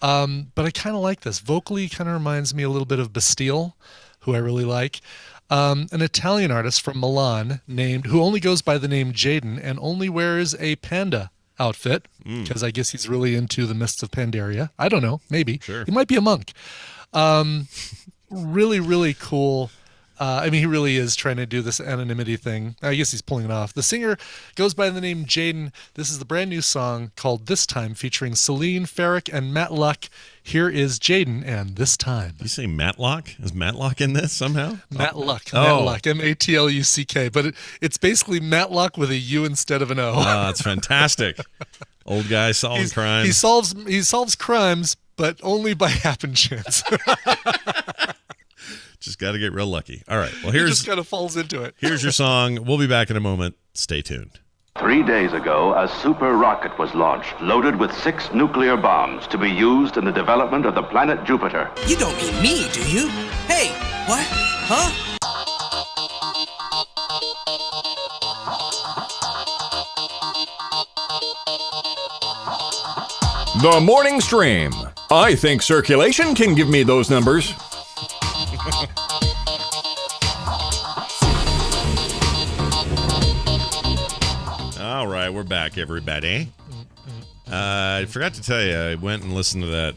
Speaker 2: but I kind of like this. Vocally, kind of reminds me a little bit of Bastille, who I really like. An Italian artist from Milan who only goes by the name Jaden and only wears a panda outfit because I guess he's really into the mists of Pandaria. I don't know, maybe.
Speaker 1: Sure.
Speaker 2: He might be a monk. Really, really cool. I mean, he really is trying to do this anonymity thing. I guess he's pulling it off. The singer goes by the name Jaden. This is the brand new song called This Time, featuring Celine, Farrick, and Matt Luck. Here is Jaden and This Time.
Speaker 1: Did you say Matlock? Is Matlock in this somehow?
Speaker 2: Matt Luck. Matt Luck. M-A-T-L-U-C-K. But it's basically Matlock with a U instead of an O.
Speaker 1: Oh, that's fantastic. Old guy solving crimes.
Speaker 2: He solves crimes, but only by happen chance.
Speaker 1: Just got to get real lucky. All right. Well,
Speaker 2: he just kind of falls into it.
Speaker 1: Here's your song. We'll be back in a moment. Stay tuned.
Speaker 6: 3 days ago, a super rocket was launched, loaded with 6 nuclear bombs to be used in the development of the planet Jupiter.
Speaker 7: You don't mean me, do you? Hey, what? Huh?
Speaker 8: The morning stream. I think circulation can give me those numbers.
Speaker 1: All right, we're back, everybody. I forgot to tell you, I went and listened to that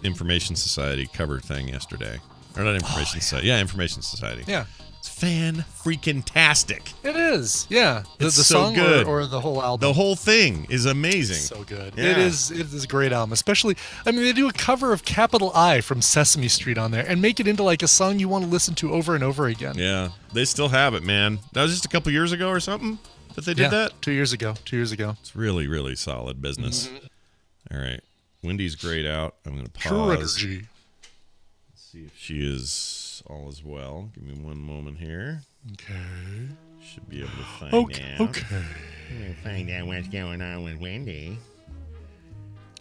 Speaker 1: Information Society cover thing yesterday. Or not Information Society. Yeah, Information Society.
Speaker 2: Yeah.
Speaker 1: It's fan-freaking-tastic.
Speaker 2: It is, yeah. The
Speaker 1: so
Speaker 2: song
Speaker 1: good.
Speaker 2: Or the whole album?
Speaker 1: The whole thing is amazing.
Speaker 2: So good.
Speaker 1: Yeah.
Speaker 2: It is a great album. Especially, I mean, they do a cover of Capital I from Sesame Street on there and make it into like a song you want to listen to over and over again.
Speaker 1: Yeah, they still have it, man. That was just a couple years ago or something that they did that?
Speaker 2: 2 years ago. 2 years ago.
Speaker 1: It's really, really solid business. All right. Wendy's grayed out. I'm going to pause.
Speaker 2: True energy.
Speaker 1: Let's see if she is all as well. Give me one moment here.
Speaker 2: Okay.
Speaker 1: Should be able to find out.
Speaker 2: Okay.
Speaker 1: I'm going to find out what's going on with Wendy.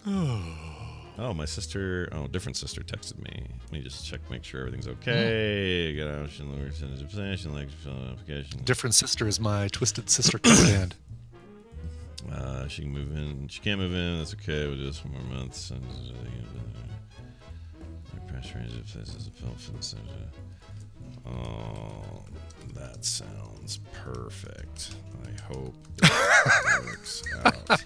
Speaker 1: Oh, my sister. Oh, different sister texted me. Let me just check, make sure everything's okay. Got an option, lower percentage of possession, like application.
Speaker 2: Different Sister is my Twisted Sister cover band.
Speaker 1: She can move in. She can't move in. That's okay. We'll do this for more months. Oh, that sounds perfect. I hope that works out.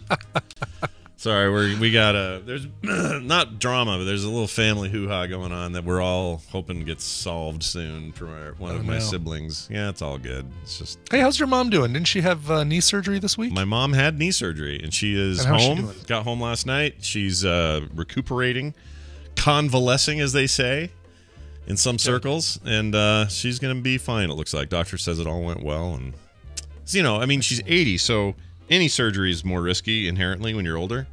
Speaker 1: Sorry, we got there's not drama, but there's a little family hoo-ha going on that we're all hoping gets solved soon from one of my siblings. Yeah, it's all good. It's just.
Speaker 2: Hey, how's your mom doing? Didn't she have knee surgery this week?
Speaker 1: My mom had knee surgery, and she is home. Got home last night. She's recuperating, convalescing, as they say, in some circles, and she's going to be fine, it looks like. Doctor says it all went well, and I mean, she's 80, so any surgery is more risky inherently when you're older.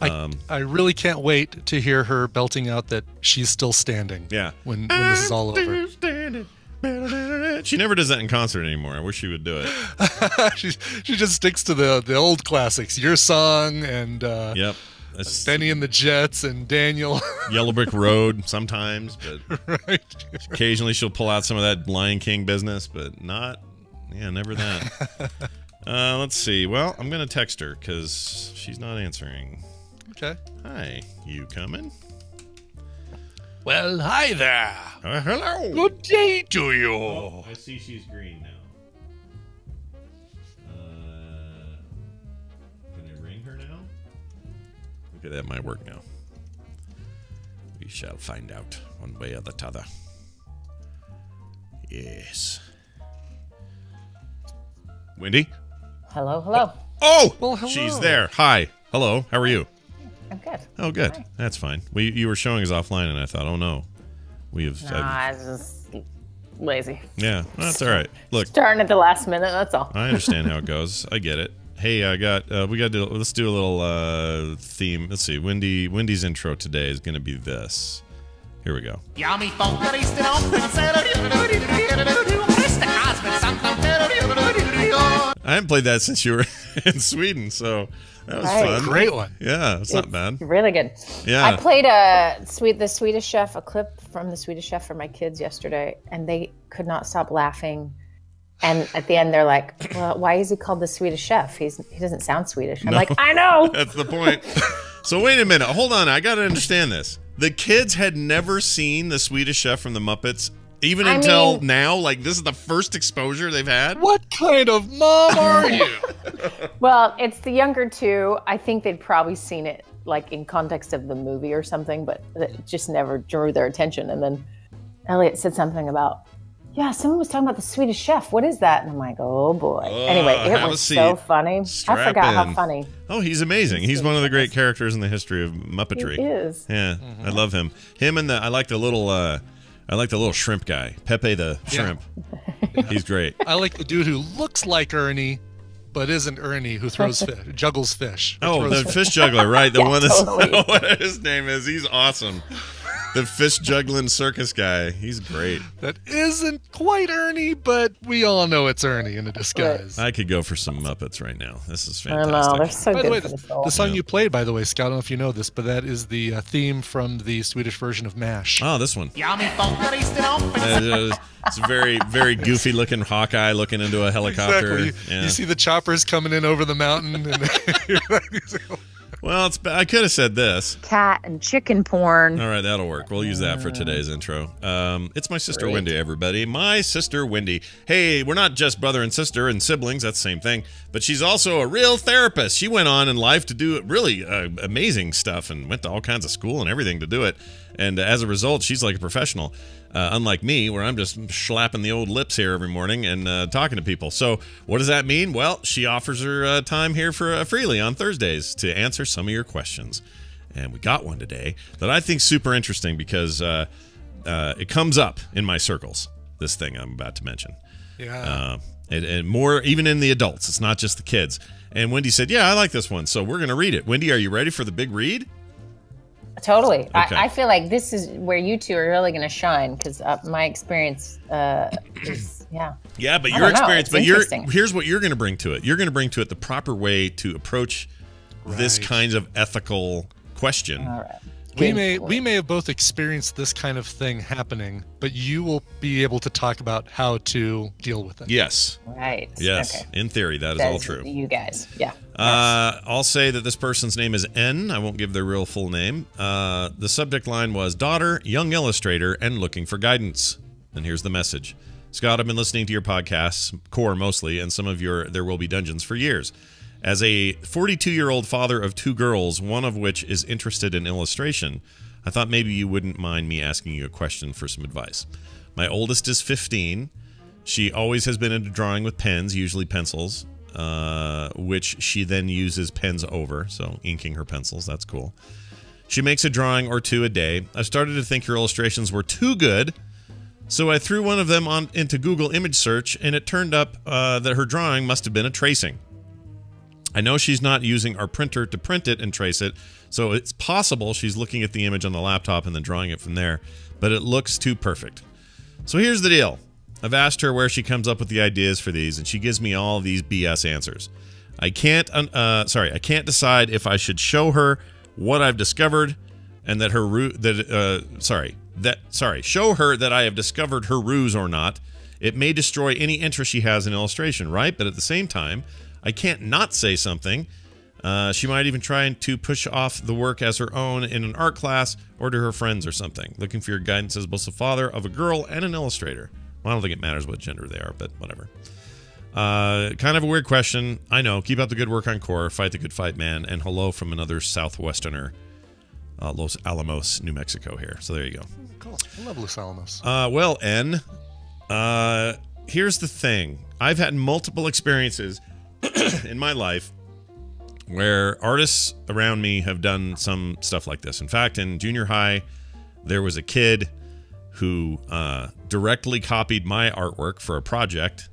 Speaker 2: I really can't wait to hear her belting out that she's still standing.
Speaker 1: Yeah.
Speaker 2: When this is all over.
Speaker 1: She never does that in concert anymore. I wish she would do it.
Speaker 2: she just sticks to the old classics. Your Song and
Speaker 1: Yep.
Speaker 2: Benny and the Jets and Daniel.
Speaker 1: Yellow Brick Road sometimes, but
Speaker 2: right.
Speaker 1: Occasionally she'll pull out some of that Lion King business, but never that. Let's see. Well, I'm going to text her because she's not answering.
Speaker 2: Okay.
Speaker 1: Hi, you coming?
Speaker 2: Well, hi there.
Speaker 1: Hello.
Speaker 2: Good day to you.
Speaker 1: Oh, I see she's green now. Can I ring her now? Okay, that might work now. We shall find out one way or the t'other. Yes. Wendy?
Speaker 9: Hello, hello.
Speaker 1: Oh!
Speaker 2: Well, hello.
Speaker 1: She's there. Hi. Hello. How are you?
Speaker 9: I'm good.
Speaker 1: Oh, good.
Speaker 9: Hi.
Speaker 1: That's fine. You were showing us offline, and I thought, oh, no.
Speaker 9: I was just lazy.
Speaker 1: Yeah, well, that's all right. Look,
Speaker 9: Starting at the last minute, that's all.
Speaker 1: I understand how it goes. I get it. Hey, let's do a little theme. Let's see. Wendy's intro today is going to be this. Here we go. I haven't played that since you were in Sweden, so that was fun.
Speaker 2: Great one.
Speaker 1: Yeah, it's not bad.
Speaker 9: Really good.
Speaker 1: Yeah.
Speaker 9: I played the Swedish Chef, a clip from the Swedish Chef for my kids yesterday, and they could not stop laughing. And at the end, they're like, "Well, why is he called the Swedish Chef? He doesn't sound Swedish." I'm like, "I know."
Speaker 1: That's the point. So wait a minute. Hold on. I got to understand this. The kids had never seen the Swedish Chef from the Muppets. Even until now, like this is the first exposure they've had.
Speaker 2: What kind of mom are you?
Speaker 9: Well, it's the younger two. I think they'd probably seen it like in context of the movie or something, but it just never drew their attention. And then Elliot said something about, yeah, someone was talking about the Swedish Chef. What is that? And I'm like, oh boy. Anyway, it was so funny.
Speaker 1: Strap
Speaker 9: I forgot
Speaker 1: in.
Speaker 9: how funny.
Speaker 1: Oh, he's amazing. He's one of the great characters in the history of Muppetry.
Speaker 9: He is.
Speaker 1: Yeah, I love him. Him and I like the little shrimp guy, Pepe the shrimp. He's great.
Speaker 2: I like the dude who looks like Ernie, but isn't Ernie, who juggles fish.
Speaker 1: Oh, the fish juggler, right? The one that's what his name is. He's awesome. The fish juggling circus guy. He's great.
Speaker 2: That isn't quite Ernie, but we all know it's Ernie in a disguise.
Speaker 1: I could go for some Muppets right now. This is
Speaker 9: I
Speaker 1: fantastic.
Speaker 9: know, they're so
Speaker 2: By
Speaker 9: good
Speaker 2: the way,
Speaker 9: for the soul.
Speaker 2: the song you played, by the way, Scott, I don't know if you know this, but that is the theme from the Swedish version of MASH.
Speaker 1: Oh, this one. It's a very, very goofy looking Hawkeye looking into a helicopter.
Speaker 2: Exactly. You see the choppers coming in over the mountain. And
Speaker 1: well, I could have said this.
Speaker 9: Cat and chicken porn.
Speaker 1: All right, that'll work. We'll use that for today's intro. It's my sister Wendy, everybody. My sister Wendy. Hey, we're not just brother and sister and siblings. That's the same thing. But she's also a real therapist. She went on in life to do really amazing stuff and went to all kinds of school and everything to do it. And as a result, she's like a professional. Unlike me, where I'm just slapping the old lips here every morning and talking to people. So what does that mean? Well, she offers her time here for freely on Thursdays to answer some of your questions. And we got one today that I think super interesting because it comes up in my circles, this thing I'm about to mention.
Speaker 2: yeah.
Speaker 1: And more even in the adults. It's not just the kids. And Wendy said, yeah, I like this one. So we're going to read it. Wendy, are you ready for the big read?
Speaker 9: Totally.
Speaker 1: Okay.
Speaker 9: I feel like this is where you two are really going to shine because my experience is, yeah.
Speaker 1: Yeah, but
Speaker 9: I
Speaker 1: your
Speaker 9: don't know.
Speaker 1: experience,
Speaker 9: It's
Speaker 1: but
Speaker 9: interesting.
Speaker 1: here's what you're going to bring to it. You're going to bring to it the proper way to approach this kind of ethical question.
Speaker 9: All right.
Speaker 2: We may have both experienced this kind of thing happening, but you will be able to talk about how to deal with it.
Speaker 1: Yes.
Speaker 9: Right.
Speaker 1: Yes.
Speaker 9: Okay.
Speaker 1: In theory, that is all true.
Speaker 9: You guys. Yeah.
Speaker 1: I'll say that this person's name is N. I won't give their real full name. The subject line was daughter, young illustrator, and looking for guidance. And here's the message. Scott, I've been listening to your podcasts, core mostly, and some of your There Will Be Dungeons for years. As a 42-year-old father of 2 girls, one of which is interested in illustration, I thought maybe you wouldn't mind me asking you a question for some advice. My oldest is 15. She always has been into drawing with pens, usually pencils, which she then uses pens over, so inking her pencils. That's cool. She makes a drawing or 2 a day. I started to think her illustrations were too good, so I threw one of them into Google image search, and it turned up that her drawing must have been a tracing. I know she's not using our printer to print it and trace it, so it's possible she's looking at the image on the laptop and then drawing it from there, but it looks too perfect. So here's the deal. I've asked her where she comes up with the ideas for these, and she gives me all these BS answers. I can't decide if I should show her what I've discovered and that show her that I have discovered her ruse or not. It may destroy any interest she has in illustration, right? But at the same time, I can't not say something. She might even try to push off the work as her own in an art class or to her friends or something. Looking for your guidance as both a father of a girl and an illustrator. Well, I don't think it matters what gender they are, but whatever. Kind of a weird question. I know. Keep up the good work on core. Fight the good fight, man. And hello from another Southwesterner, Los Alamos, New Mexico here. So there you go.
Speaker 2: Cool. I love Los Alamos.
Speaker 1: Well, N, here's the thing. I've had multiple experiences in my life where artists around me have done some stuff like this. In fact, in junior high, there was a kid who directly copied my artwork for a project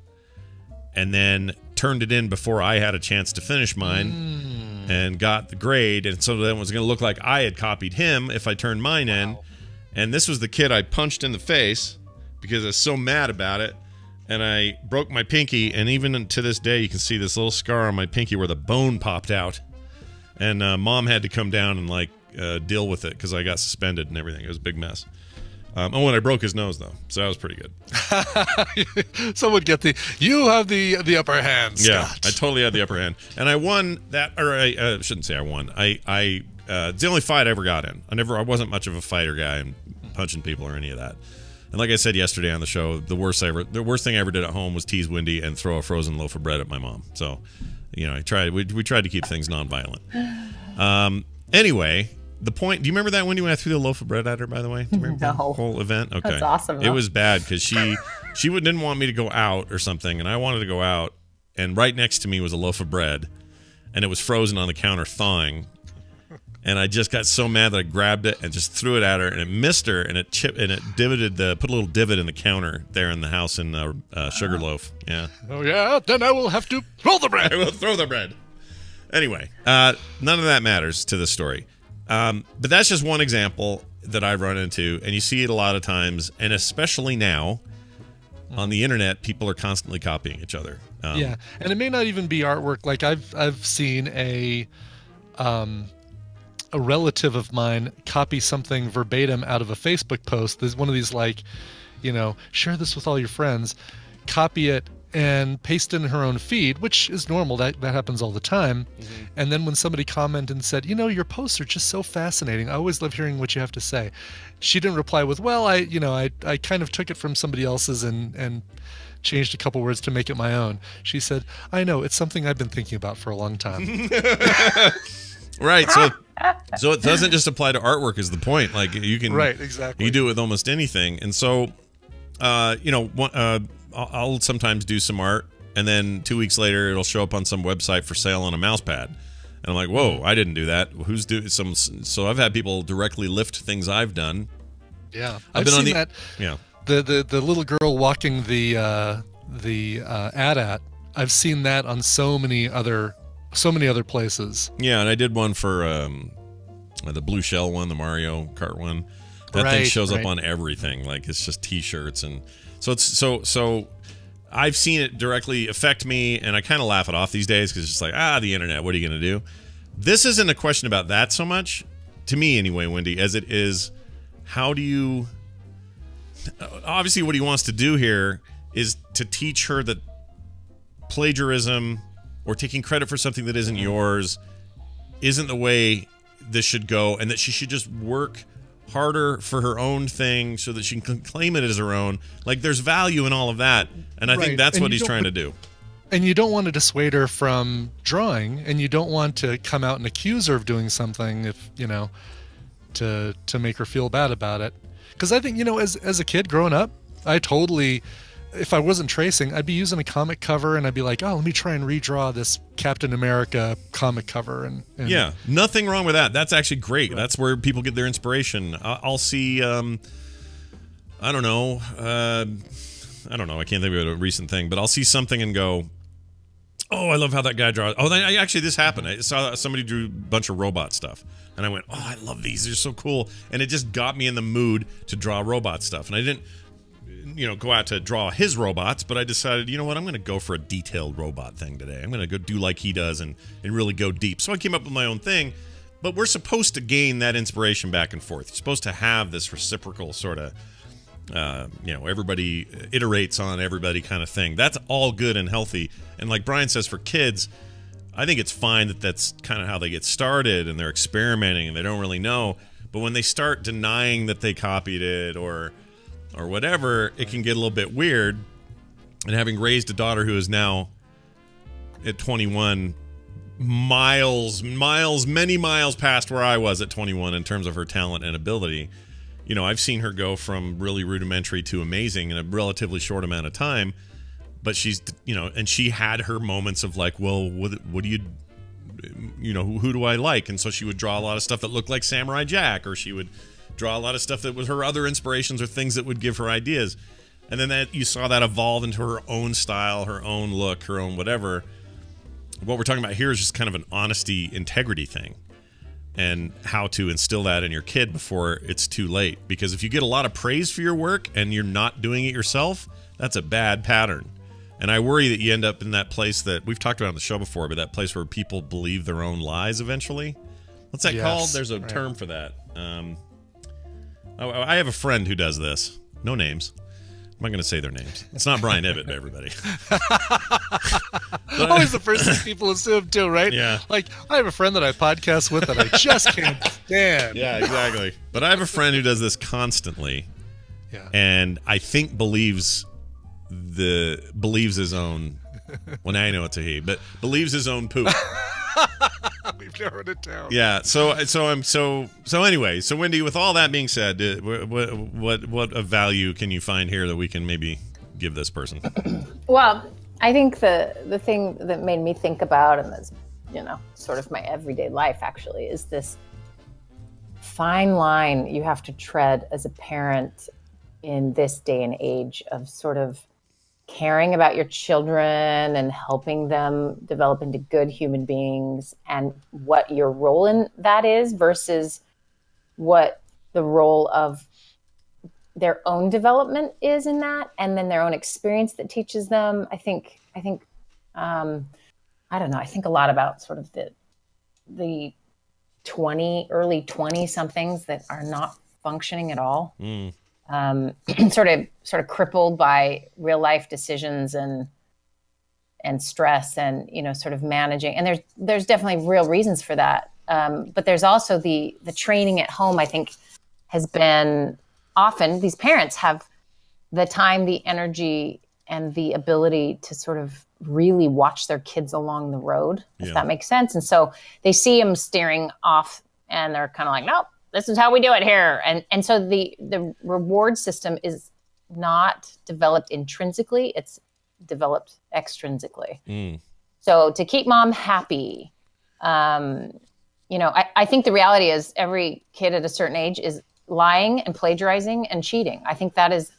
Speaker 1: and then turned it in before I had a chance to finish mine and got the grade. And so then it was going to look like I had copied him if I turned mine in. And this was the kid I punched in the face because I was so mad about it. And I broke my pinky, and even to this day, you can see this little scar on my pinky where the bone popped out. And Mom had to come down and, like, deal with it because I got suspended and everything. It was a big mess. And I broke his nose, though, so that was pretty good.
Speaker 2: Someone get you have the upper hand, Scott.
Speaker 1: Yeah, I totally had the upper hand. And I won that, or I shouldn't say I won. It's the only fight I ever got in. I wasn't much of a fighter guy and punching people or any of that. And like I said yesterday on the show, the worst thing I ever did at home was tease Wendy and throw a frozen loaf of bread at my mom. So, you know, we tried to keep things nonviolent. Anyway, the point. Do you remember that Wendy when I threw the loaf of bread at her? By the way, do you remember the whole event? Okay,
Speaker 9: that's awesome.
Speaker 1: It was bad because she didn't want me to go out or something, and I wanted to go out, and right next to me was a loaf of bread, and it was frozen on the counter thawing. And I just got so mad that I grabbed it and just threw it at her, and it missed her, and it put a little divot in the counter there in the house in Sugarloaf. Yeah.
Speaker 2: Oh yeah. Then I will have to throw the bread.
Speaker 1: I will throw the bread. Anyway, none of that matters to this story, but that's just one example that I've run into, and you see it a lot of times, and especially now on the internet, people are constantly copying each other.
Speaker 2: Yeah, and it may not even be artwork. Like I've seen a relative of mine copy something verbatim out of a Facebook post. There's one of these, like, you know, share this with all your friends, copy it and paste it in her own feed, which is normal. That happens all the time. And then when somebody commented and said, you know, your posts are just so fascinating, I always love hearing what you have to say, she didn't reply with, well, I kind of took it from somebody else's and changed a couple words to make it my own. She said, I know, it's something I've been thinking about for a long time.
Speaker 1: Right. So it doesn't just apply to artwork is the point. Like you can,
Speaker 2: right, exactly.
Speaker 1: You do it with almost anything. And so, you know, I'll sometimes do some art, and then 2 weeks later it'll show up on some website for sale on a mouse pad. And I'm like, whoa, I didn't do that. Who's doing some? So I've had people directly lift things I've done.
Speaker 2: Yeah. I've been seen that.
Speaker 1: Yeah.
Speaker 2: The little girl walking the AT-AT. I've seen that on so many other places.
Speaker 1: Yeah, and I did one for the Blue Shell one, the Mario Kart one. That thing shows up on everything. Like it's just T-shirts, and so it's so I've seen it directly affect me, and I kind of laugh it off these days because it's just like, the internet. What are you gonna do? This isn't a question about that so much, to me anyway, Wendy, as it is how do you. Obviously, what he wants to do here is to teach her that plagiarism or taking credit for something that isn't yours isn't the way this should go, and that she should just work harder for her own thing so that she can claim it as her own. Like, there's value in all of that, and I think that's what he's trying to do.
Speaker 2: And you don't want to dissuade her from drawing, and you don't want to come out and accuse her of doing something if, you know, to make her feel bad about it. Because I think, you know, as a kid growing up, I totally... If I wasn't tracing, I'd be using a comic cover, and I'd be like, oh, let me try and redraw this Captain America comic cover. And
Speaker 1: yeah, nothing wrong with that. That's actually great. Right. That's where people get their inspiration. I'll see, I don't know. I can't think of a recent thing, but I'll see something and go, oh, I love how that guy draws. Oh, actually, this happened. I saw somebody drew a bunch of robot stuff. And I went, oh, I love these. They're so cool. And it just got me in the mood to draw robot stuff. And I didn't, go out to draw his robots, but I decided, you know what, I'm going to go for a detailed robot thing today. I'm going to go do like he does and really go deep. So I came up with my own thing. But we're supposed to gain that inspiration back and forth. You're supposed to have this reciprocal sort of, everybody iterates on everybody kind of thing. That's all good and healthy. And like Brian says, for kids, I think it's fine that that's kind of how they get started and they're experimenting and they don't really know. But when they start denying that they copied it or whatever, it can get a little bit weird. And having raised a daughter who is now at 21, many miles past where I was at 21 in terms of her talent and ability. I've seen her go from really rudimentary to amazing in a relatively short amount of time. But she's, and she had her moments of like, well, what do you, who do I like? And so she would draw a lot of stuff that looked like Samurai Jack, or she would draw a lot of stuff that was her other inspirations or things that would give her ideas. And then you saw that evolve into her own style, her own look, her own whatever. What we're talking about here is just kind of an honesty, integrity thing, and how to instill that in your kid before it's too late. Because if you get a lot of praise for your work and you're not doing it yourself, that's a bad pattern. And I worry that you end up in that place that we've talked about on the show before, but that place where people believe their own lies eventually. What's that called? There's a term for that. I have a friend who does this. No names. I'm not going to say their names. It's not Brian Ibbett, everybody.
Speaker 2: Always the first thing people assume too, right?
Speaker 1: Yeah.
Speaker 2: Like, I have a friend that I podcast with that I just can't stand.
Speaker 1: Yeah, exactly. But I have a friend who does this constantly.
Speaker 2: Yeah.
Speaker 1: And I think believes his own. Well, now I know it's a he, but believes his own poop.
Speaker 2: We've narrowed it down.
Speaker 1: Yeah. So anyway. So Wendy, with all that being said, what of value can you find here that we can maybe give this person?
Speaker 9: Well, I think the thing that made me think about, and that's sort of my everyday life actually, is this fine line you have to tread as a parent in this day and age of sort of caring about your children and helping them develop into good human beings, and what your role in that is versus what the role of their own development is in that, and then their own experience that teaches them. I think I don't know. I think a lot about sort of the early 20 somethings that are not functioning at all. Sort of crippled by real life decisions and stress and, sort of managing. And there's definitely real reasons for that. But there's also the training at home, I think, has been often these parents have the time, the energy, and the ability to sort of really watch their kids along the road, if that makes sense. And so they see them steering off and they're kind of like, nope, this is how we do it here. And so the reward system is not developed intrinsically, it's developed extrinsically. So to keep mom happy, I think the reality is every kid at a certain age is lying and plagiarizing and cheating. I think that is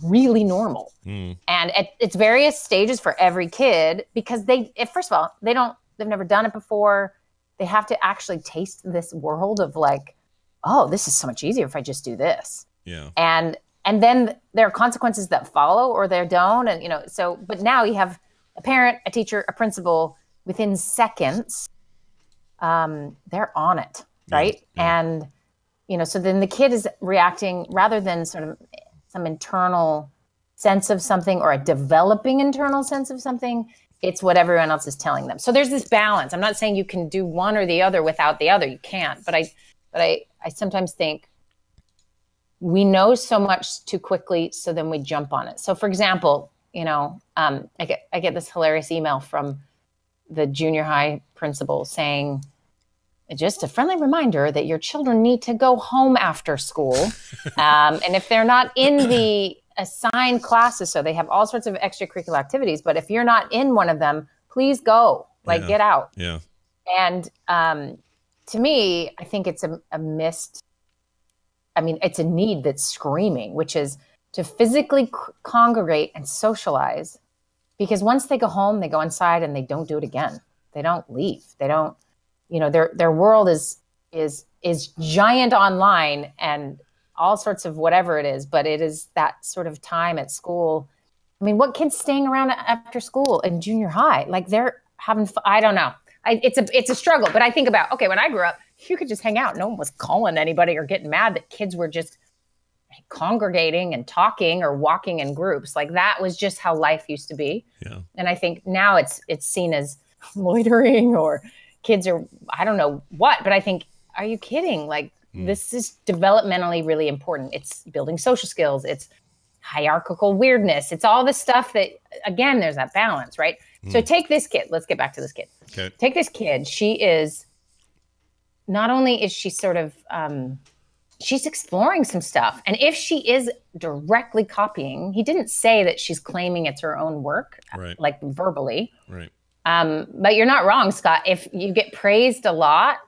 Speaker 9: really normal. And at its various stages for every kid, because first of all, they've never done it before. They have to actually taste this world of like, oh, this is so much easier if I just do this.
Speaker 1: Yeah.
Speaker 9: And then there are consequences that follow or they don't. And, but now you have a parent, a teacher, a principal within seconds. They're on it. Right. Yeah. And, so then the kid is reacting rather than sort of some internal sense of something or a developing internal sense of something. It's what everyone else is telling them. So there's this balance. I'm not saying you can do one or the other without the other. You can't. But I sometimes think we know so much too quickly, so then we jump on it. So, for example, I get this hilarious email from the junior high principal saying, just a friendly reminder that your children need to go home after school. And if they're not in the assigned classes, so they have all sorts of extracurricular activities, but if you're not in one of them, please go, get out.
Speaker 1: Yeah.
Speaker 9: And to me, I think it's a missed, it's a need that's screaming, which is to physically congregate and socialize, because once they go home, they go inside and they don't do it again. They don't leave. They don't, their world is giant online and all sorts of whatever it is, but it is that sort of time at school. I mean, what kids staying around after school in junior high? Like they're having fun. I don't know. It's a struggle, but I think about, okay, when I grew up, you could just hang out. No one was calling anybody or getting mad that kids were just congregating and talking or walking in groups. Like that was just how life used to be.
Speaker 1: Yeah.
Speaker 9: And I think now it's seen as loitering, or kids are, I don't know what, but I think, are you kidding? Like this is developmentally really important. It's building social skills. It's hierarchical weirdness. It's all the stuff that, again, there's that balance, right? So take this kid. Let's get back to this kid.
Speaker 1: Okay.
Speaker 9: Take this kid. She is, not only is she sort of, she's exploring some stuff. And if she is directly copying, he didn't say that she's claiming it's her own work,
Speaker 1: right,
Speaker 9: like verbally.
Speaker 1: Right.
Speaker 9: But you're not wrong, Scott. If you get praised a lot,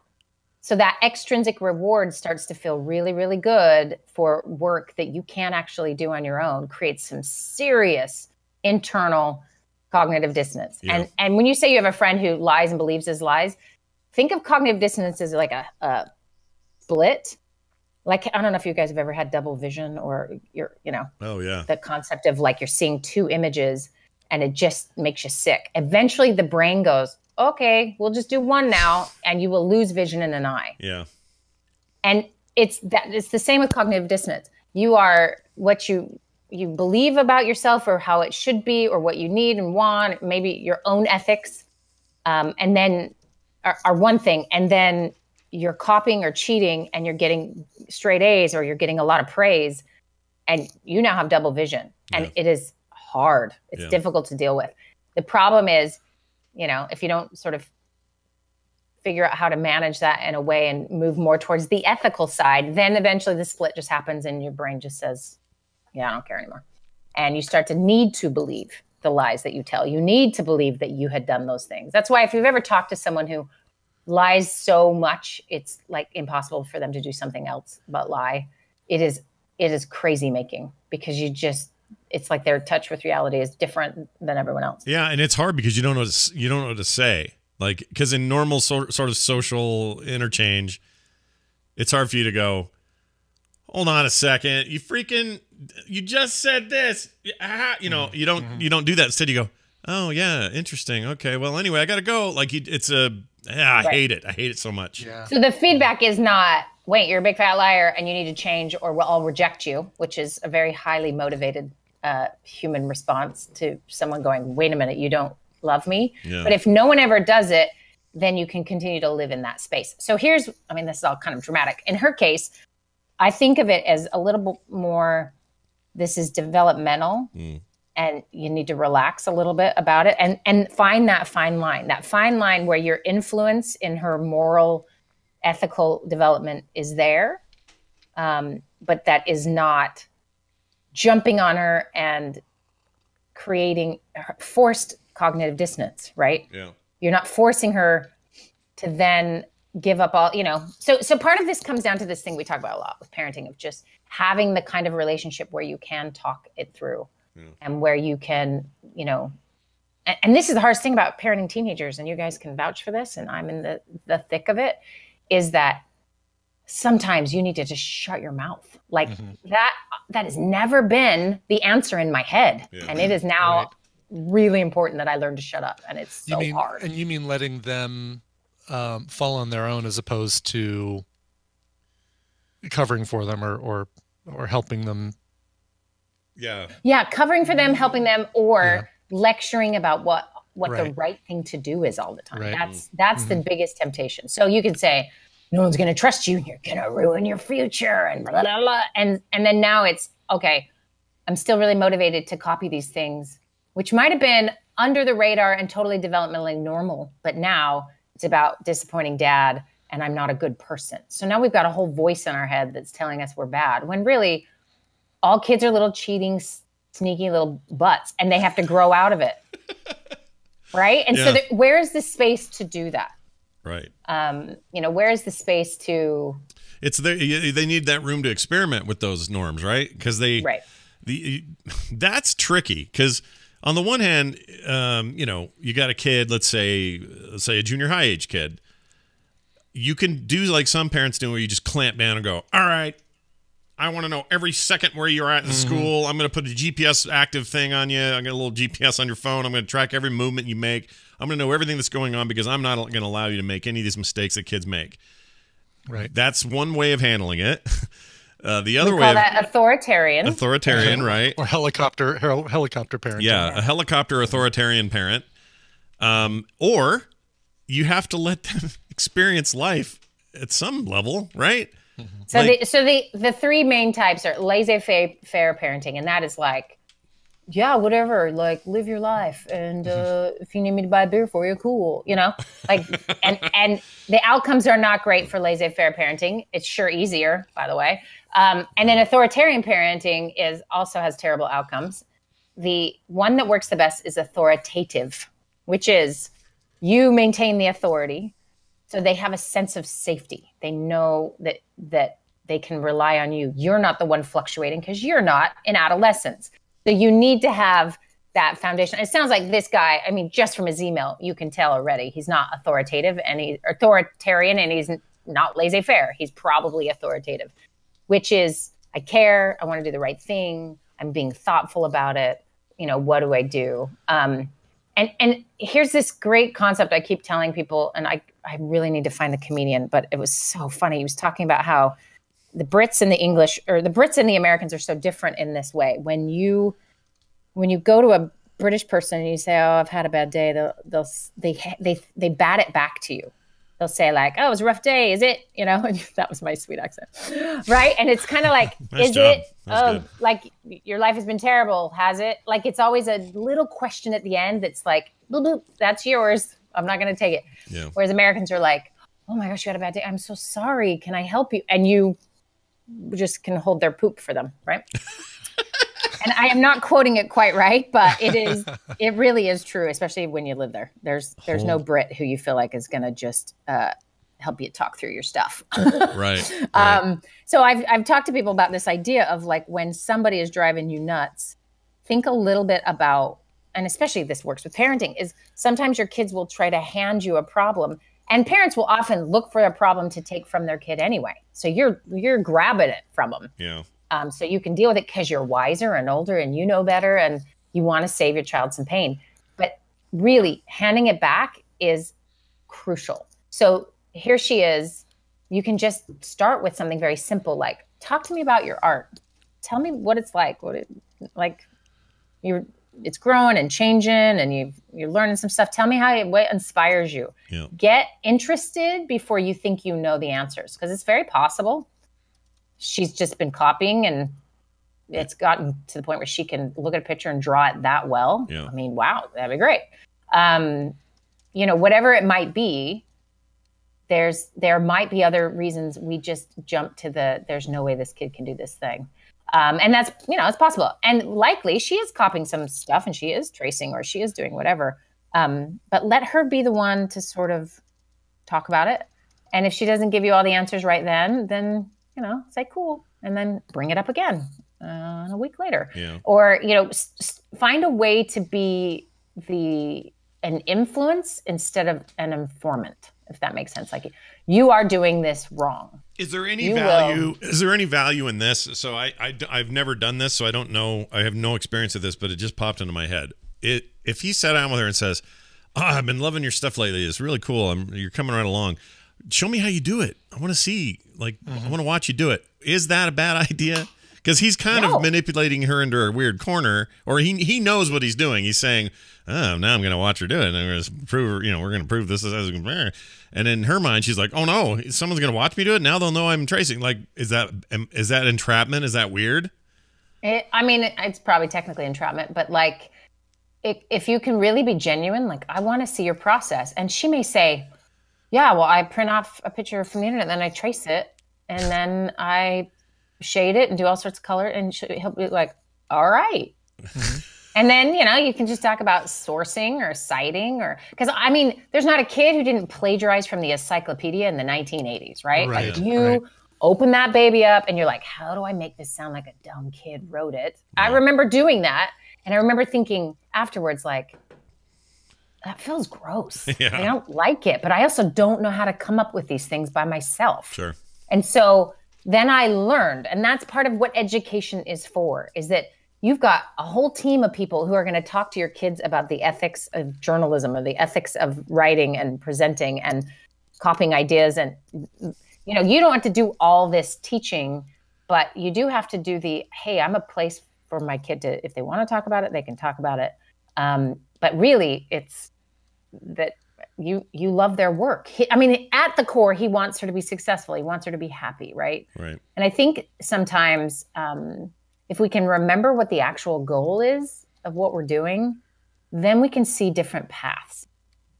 Speaker 9: so that extrinsic reward starts to feel really, really good for work that you can't actually do on your own, creates some serious internal cognitive dissonance.
Speaker 1: Yeah.
Speaker 9: And when you say you have a friend who lies and believes his lies, think of cognitive dissonance as like a split. Like, I don't know if you guys have ever had double vision, or
Speaker 1: oh yeah,
Speaker 9: the concept of like you're seeing two images and it just makes you sick. Eventually the brain goes, okay, we'll just do one now, and you will lose vision in an eye.
Speaker 1: Yeah.
Speaker 9: And it's the same with cognitive dissonance. You are what you believe about yourself, or how it should be, or what you need and want, maybe your own ethics, and then are one thing. And then you're copying or cheating and you're getting straight A's, or you're getting a lot of praise, and you now have double vision. And it is hard. It's difficult to deal with. The problem is, if you don't sort of figure out how to manage that in a way and move more towards the ethical side, then eventually the split just happens and your brain just says, yeah, I don't care anymore. And you start to need to believe the lies that you tell. You need to believe that you had done those things. That's why if you've ever talked to someone who lies so much, it's like impossible for them to do something else but lie. It is crazy making, because it's like their touch with reality is different than everyone else.
Speaker 1: Yeah, and it's hard because you don't know what to say. Like, because in normal sort of social interchange, it's hard for you to go, hold on a second, you just said this. You don't do that. Instead, you go, oh yeah, interesting. Okay, well anyway, I gotta go. Like I hate it. I hate it so much.
Speaker 2: Yeah.
Speaker 9: So the feedback is not, wait, you're a big fat liar and you need to change, or I'll reject you, which is a very highly motivated human response to someone going, wait a minute, you don't love me.
Speaker 1: Yeah.
Speaker 9: But if no one ever does it, then you can continue to live in that space. So this is all kind of dramatic. In her case, I think of it as a little bit more, this is developmental, and you need to relax a little bit about it and find that fine line where your influence in her moral, ethical development is there, but that is not jumping on her and creating forced cognitive dissonance, right?
Speaker 1: Yeah.
Speaker 9: You're not forcing her to then give up all, So part of this comes down to this thing we talk about a lot with parenting, of just having the kind of relationship where you can talk it through, and where you can, and this is the hardest thing about parenting teenagers, and you guys can vouch for this, and I'm in the thick of it, is that sometimes you need to just shut your mouth. Like that has never been the answer in my head. Yeah. And it is now really important that I learn to shut up. And it's so hard.
Speaker 2: And you mean letting them fall on their own, as opposed to covering for them or helping them.
Speaker 1: Yeah.
Speaker 9: Yeah. Covering for them, helping them, or lecturing about what the right thing to do is all the time.
Speaker 2: Right.
Speaker 9: That's the biggest temptation. So you could say, no one's going to trust you, and you're going to ruin your future, and blah, blah, blah. And then now it's, okay, I'm still really motivated to copy these things, which might have been under the radar and totally developmentally normal. But now it's about disappointing dad, and I'm not a good person. So now we've got a whole voice in our head that's telling us we're bad, when really all kids are little cheating, sneaky little butts, and they have to grow out of it. Right? And so where's the space to do that?
Speaker 1: Right.
Speaker 9: Where's the space to?
Speaker 1: It's there. They need that room to experiment with those norms, right? Because that's tricky. Because on the one hand, you know, you got a kid, let's say a junior high age kid. You can do like some parents do where you just clamp down and go, all right, I want to know every second where you're at in school. I'm going to put a GPS active thing on you. I got a little GPS on your phone. I'm going to track every movement you make. I'm going to know everything that's going on because I'm not going to allow you to make any of these mistakes that kids make.
Speaker 2: Right.
Speaker 1: That's one way of handling it. The other
Speaker 9: we
Speaker 1: way
Speaker 9: call that authoritarian.
Speaker 1: Authoritarian, right?
Speaker 2: Or helicopter parent.
Speaker 1: Yeah, a helicopter authoritarian parent. Or you have to let them experience life at some level, right?
Speaker 9: So
Speaker 1: like,
Speaker 9: the three main types are laissez-faire parenting, and that is like, yeah, whatever, like live your life, and if you need me to buy a beer for you, cool, you know, like, and the outcomes are not great for laissez-faire parenting. It's sure easier, by the way. And then authoritarian parenting also has terrible outcomes. The one that works the best is authoritative, which is you maintain the authority, so they have a sense of safety. They know that they can rely on you. You're not the one fluctuating because you're not in adolescence. So you need to have that foundation. It sounds like this guy, I mean, just from his email, you can tell already he's not authoritative and he's authoritarian and he's not laissez-faire. He's probably authoritative, which is, I care, I want to do the right thing, I'm being thoughtful about it, you know, what do I do? And here's this great concept I keep telling people, and I really need to find the comedian, but it was so funny. He was talking about how the Brits and the English, or the Brits and the Americans, are so different in this way. When you go to a British person and you say, "Oh, I've had a bad day," they bat it back to you. They'll say like, "Oh, it was a rough day, is it?" You know, that was my sweet accent, right? And it's kind of like,
Speaker 1: nice
Speaker 9: "Is
Speaker 1: job.
Speaker 9: it?
Speaker 1: That's
Speaker 9: Oh,
Speaker 1: good.
Speaker 9: like your life has been terrible, has it?" Like it's always a little question at the end that's like, "Boop, boop, that's yours. I'm not going to take it."
Speaker 1: Yeah.
Speaker 9: Whereas Americans are like, "Oh my gosh, you had a bad day. I'm so sorry. Can I help you?" And you just can hold their poop for them, right? And I am not quoting it quite right, but it really is true, especially when you live there. There's no Brit who you feel like is going to just help you talk through your stuff.
Speaker 1: right.
Speaker 9: So I've talked to people about this idea of like when somebody is driving you nuts, think a little bit about, and especially this works with parenting, is sometimes your kids will try to hand you a problem, and parents will often look for a problem to take from their kid anyway. So you're grabbing it from them.
Speaker 1: Yeah.
Speaker 9: So you can deal with it because you're wiser and older and you know better and you want to save your child some pain. But really, handing it back is crucial. So here she is. You can just start with something very simple, like, talk to me about your art. Tell me what it's like. It's growing and changing and you're learning some stuff. Tell me what inspires you.
Speaker 1: Yeah.
Speaker 9: Get interested before you think you know the answers, because it's very possible she's just been copying and it's gotten to the point where she can look at a picture and draw it that well.
Speaker 1: Yeah.
Speaker 9: I mean, wow, that'd be great. You know, whatever it might be, there might be other reasons we just jump to there's no way this kid can do this thing. And that's, you know, it's possible. And likely she is copying some stuff and she is tracing or she is doing whatever. But let her be the one to sort of talk about it. And if she doesn't give you all the answers right then, you know, say cool. And then bring it up again a week later.
Speaker 1: Yeah.
Speaker 9: Or, you know, find a way to be an influence instead of an informant, if that makes sense. Like, you are doing this wrong.
Speaker 1: Is there any value? Is there any value in this? So I've never done this, so I don't know. I have no experience with this, but it just popped into my head. If he sat down with her and says, "Oh, I've been loving your stuff lately. It's really cool. You're coming right along. Show me how you do it. I want to see. Like, I want to watch you do it." Is that a bad idea? Because he's kind of manipulating her into a weird corner, or he knows what he's doing. He's saying, "Oh, now I'm going to watch her do it, and I'm going to prove, you know, we're going to prove this is." And in her mind, she's like, "Oh no, someone's going to watch me do it. Now they'll know I'm tracing." Like, is that entrapment? Is that weird?
Speaker 9: I mean, it's probably technically entrapment, but like, if you can really be genuine, like, I want to see your process, and she may say, "Yeah, well, I print off a picture from the internet, then I trace it, and then I shade it and do all sorts of color," and he'll be like, "All right." And then, you know, you can just talk about sourcing or citing, or because I mean, there's not a kid who didn't plagiarize from the encyclopedia in the 1980s, right? Like, you open that baby up and you're like, how do I make this sound like a dumb kid wrote it? Yeah. I remember doing that. And I remember thinking afterwards, like, that feels gross.
Speaker 1: Yeah.
Speaker 9: I don't like it, but I also don't know how to come up with these things by myself.
Speaker 1: Sure.
Speaker 9: And so then I learned, and that's part of what education is for, is that you've got a whole team of people who are going to talk to your kids about the ethics of journalism or the ethics of writing and presenting and copying ideas. And, you know, you don't have to do all this teaching, but you do have to do the, hey, I'm a place for my kid to, if they want to talk about it, they can talk about it. But really, it's that you love their work. I mean, at the core, he wants her to be successful. He wants her to be happy, right?
Speaker 1: Right.
Speaker 9: And I think sometimes if we can remember what the actual goal is of what we're doing, then we can see different paths.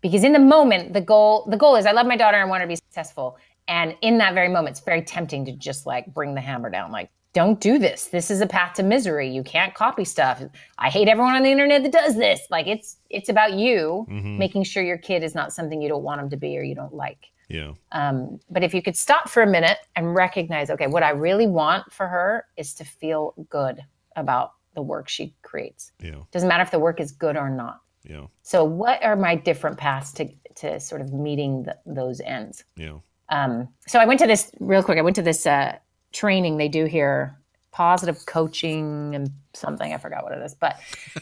Speaker 9: Because in the moment, the goal is I love my daughter and want her to be successful. And in that very moment, it's very tempting to just like bring the hammer down, like, don't do this. This is a path to misery. You can't copy stuff. I hate everyone on the internet that does this. Like it's about you making sure your kid is not something you don't want them to be or you don't like.
Speaker 1: Yeah.
Speaker 9: But if you could stop for a minute and recognize, okay, what I really want for her is to feel good about the work she creates.
Speaker 1: Yeah.
Speaker 9: Doesn't matter if the work is good or not.
Speaker 1: Yeah.
Speaker 9: So what are my different paths to sort of meeting those ends?
Speaker 1: Yeah.
Speaker 9: So I went to this real quick. I went to this training they do here, positive coaching and something. I forgot what it is, but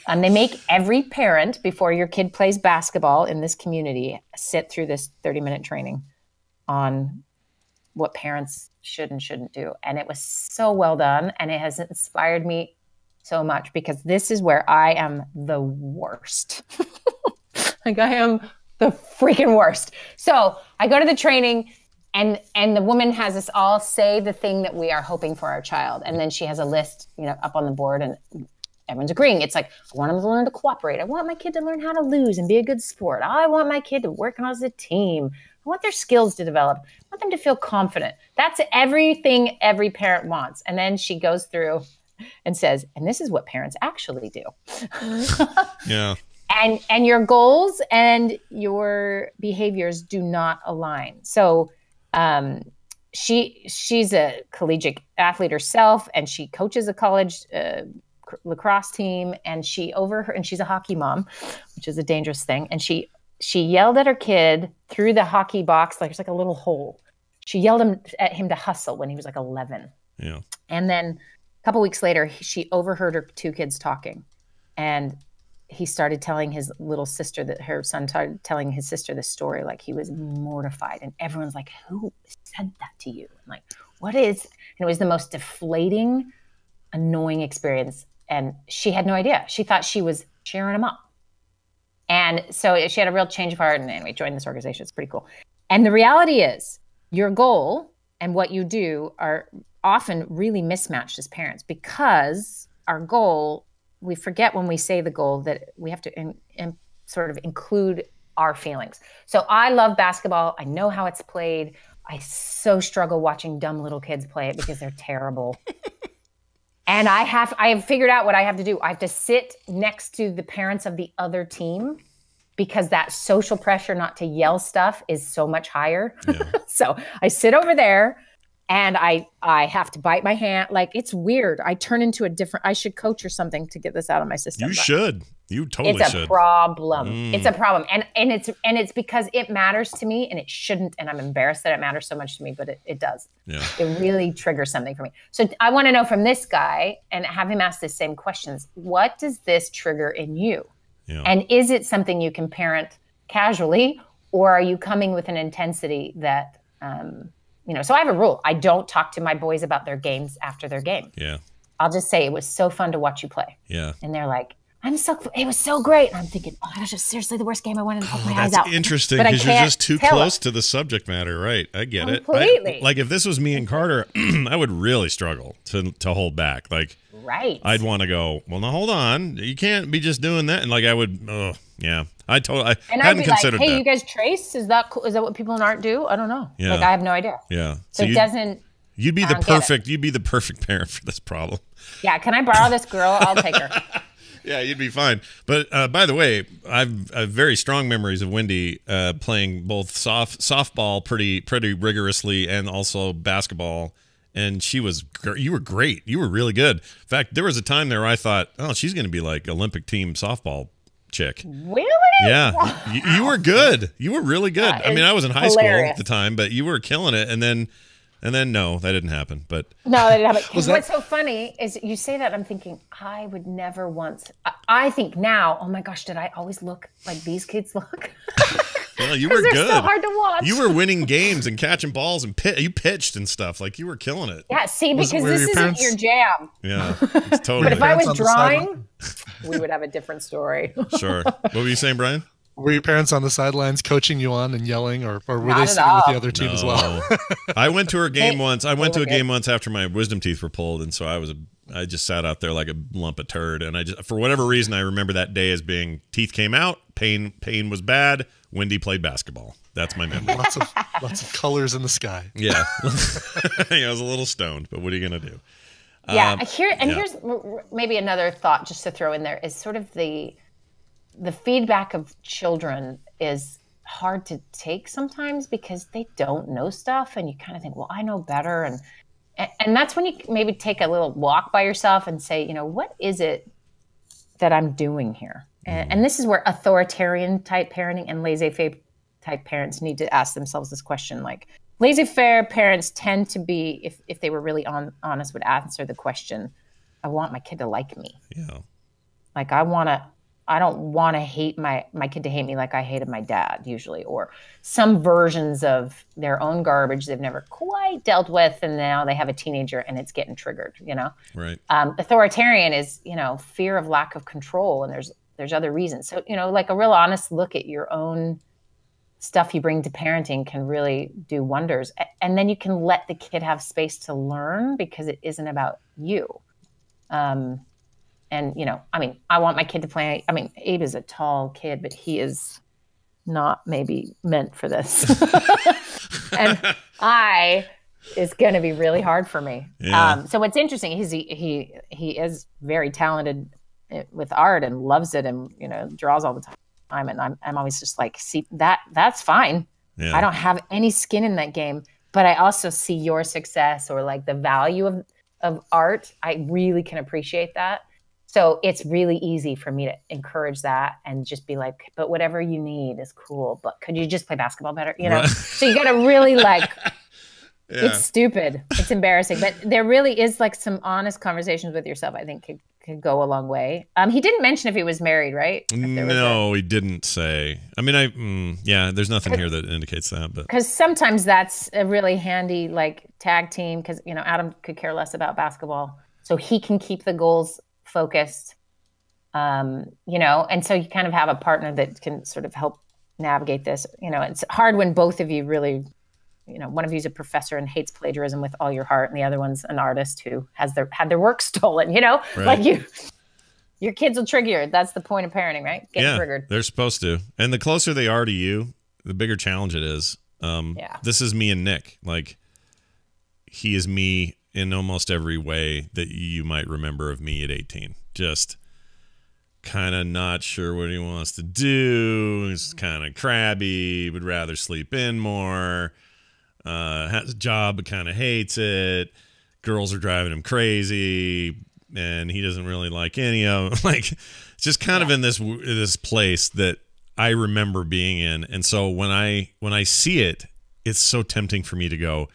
Speaker 9: they make every parent before your kid plays basketball in this community sit through this 30-minute training on what parents should and shouldn't do. And it was so well done. And it has inspired me so much because this is where I am the worst. Like I am the freaking worst. So I go to the training and the woman has us all say the thing that we are hoping for our child. And then she has a list, you know, up on the board and everyone's agreeing. It's like, I want them to learn to cooperate. I want my kid to learn how to lose and be a good sport. I want my kid to work as a team. I want their skills to develop. I want them to feel confident. That's everything every parent wants. And then she goes through and says, and this is what parents actually do.
Speaker 1: Yeah.
Speaker 9: And your goals and your behaviors do not align. So she's a collegiate athlete herself, and she coaches a college lacrosse team, and she's a hockey mom, which is a dangerous thing. And she yelled at her kid through the hockey box, like there's like a little hole. She yelled at him to hustle when he was like 11.
Speaker 1: Yeah.
Speaker 9: And then a couple weeks later, she overheard her two kids talking, and he started telling his little sister that her son started telling his sister the story. Like he was mortified, and everyone's like, who said that to you? I'm like, what is, and it was the most deflating, annoying experience. And she had no idea. She thought she was cheering him up. And so she had a real change of heart and anyway, joined this organization. It's pretty cool. And the reality is your goal and what you do are often really mismatched as parents because our goal, we forget when we say the goal that we have to sort of include our feelings. So I love basketball. I know how it's played. I so struggle watching dumb little kids play it because they're terrible. And I have figured out what I have to do. I have to sit next to the parents of the other team because that social pressure not to yell stuff is so much higher. Yeah. So I sit over there and I have to bite my hand. Like, it's weird. I turn into I should coach or something to get this out of my system.
Speaker 1: You should. You totally should.
Speaker 9: It's a problem. It's a problem. And it's because it matters to me and it shouldn't. And I'm embarrassed that it matters so much to me, but it does.
Speaker 1: Yeah.
Speaker 9: It really triggers something for me. So I want to know from this guy and have him ask the same questions. What does this trigger in you?
Speaker 1: Yeah.
Speaker 9: And is it something you can parent casually, or are you coming with an intensity that, so I have a rule. I don't talk to my boys about their games after their game.
Speaker 1: Yeah.
Speaker 9: I'll just say, it was so fun to watch you play.
Speaker 1: Yeah.
Speaker 9: And they're like, it was so great. And I'm thinking, oh, that was just seriously the worst game. I wanted to poke my eyes out.
Speaker 1: That's interesting because you're just too close to the subject matter. Right. I get it.
Speaker 9: Completely.
Speaker 1: Like if this was me and Carter, I would really struggle to hold back. Like, I'd want to go, well, now hold on. You can't be just doing that. And like, I would, yeah. I hadn't considered
Speaker 9: hey,
Speaker 1: that.
Speaker 9: you guys trace? Is that cool? Is that what people in art do? I don't know.
Speaker 1: Yeah.
Speaker 9: Like, I have no idea.
Speaker 1: Yeah.
Speaker 9: So it doesn't.
Speaker 1: You'd be the perfect parent for this problem.
Speaker 9: Yeah. Can I borrow this girl? I'll take her.
Speaker 1: Yeah, you'd be fine. But by the way, I've very strong memories of Wendy playing both softball pretty rigorously and also basketball And you were great. You were really good. In fact, there was a time there where I thought, oh, she's going to be like Olympic team softball chick.
Speaker 9: Really?
Speaker 1: Yeah. You were good. You were really good. I mean, I was in high school at the time, but you were killing it. And then no, that didn't happen. But
Speaker 9: no, that didn't happen. What's so funny is you say that, I'm thinking, I would never once. I think now, oh my gosh, did I always look like these kids look?
Speaker 1: Well, you were good.
Speaker 9: They're so hard to watch.
Speaker 1: You were winning games and catching balls and you pitched and stuff. Like you were killing it.
Speaker 9: Yeah, see, because this isn't your jam.
Speaker 1: Yeah, it's totally.
Speaker 9: But if I was drawing, we would have a different story.
Speaker 1: Sure. What were you saying, Brian?
Speaker 2: Were your parents on the sidelines coaching you on and yelling, or were they sitting with the other team as well?
Speaker 1: I went to a game once. I went to a game once after my wisdom teeth were pulled, and so I just sat out there like a lump of turd. And I just, for whatever reason, I remember that day as being teeth came out, pain was bad. Wendy played basketball. That's my memory.
Speaker 2: Lots of colors in the sky.
Speaker 1: Yeah, I was a little stoned, but what are you gonna do?
Speaker 9: Yeah, here's maybe another thought just to throw in there is sort of the feedback of children is hard to take sometimes because they don't know stuff, and you kind of think, well, I know better, and that's when you maybe take a little walk by yourself and say, what is it that I'm doing here? And this is where authoritarian type parenting and laissez-faire type parents need to ask themselves this question. Like laissez-faire parents tend to be, if they were really honest, would answer the question, I want my kid to like me.
Speaker 1: Yeah.
Speaker 9: Like I don't want to hate my kid to hate me like I hated my dad usually, or some versions of their own garbage they've never quite dealt with, and now they have a teenager and it's getting triggered,
Speaker 1: Right.
Speaker 9: Authoritarian is, fear of lack of control, and there's other reasons. So, like a real honest look at your own stuff you bring to parenting can really do wonders. And then you can let the kid have space to learn because it isn't about you. And, I want my kid to play. Abe is a tall kid, but he is not maybe meant for this. And it's going to be really hard for me.
Speaker 1: Yeah.
Speaker 9: So what's interesting is he is very talented with art and loves it, and draws all the time, and I'm always just like, see, that's fine.
Speaker 1: Yeah.
Speaker 9: I don't have any skin in that game, but I also see your success or like the value of art. I really can appreciate that. So it's really easy for me to encourage that and just be like, but whatever you need is cool, but could you just play basketball better? Right. So you got to really it's stupid. It's embarrassing, but there really is like some honest conversations with yourself, I think could go a long way. He didn't mention if he was married, right?
Speaker 1: No, he didn't say. There's nothing here that indicates that, but
Speaker 9: because sometimes that's a really handy like tag team, because Adam could care less about basketball, so he can keep the goals focused, and so you kind of have a partner that can sort of help navigate this. It's hard when both of you really, one of you is a professor and hates plagiarism with all your heart, and the other one's an artist who had their work stolen.
Speaker 1: Right.
Speaker 9: Like your kids will trigger you. That's the point of parenting, right? Get triggered.
Speaker 1: They're supposed to. And the closer they are to you, the bigger challenge it is. This is me and Nick. Like, he is me in almost every way that you might remember of me at 18. Just kind of not sure what he wants to do. He's kind of crabby, would rather sleep in more. Has a job but kind of hates it. Girls are driving him crazy, and he doesn't really like any of them. Like, it's just kind of in this place that I remember being in. And so when I see it, it's so tempting for me to go,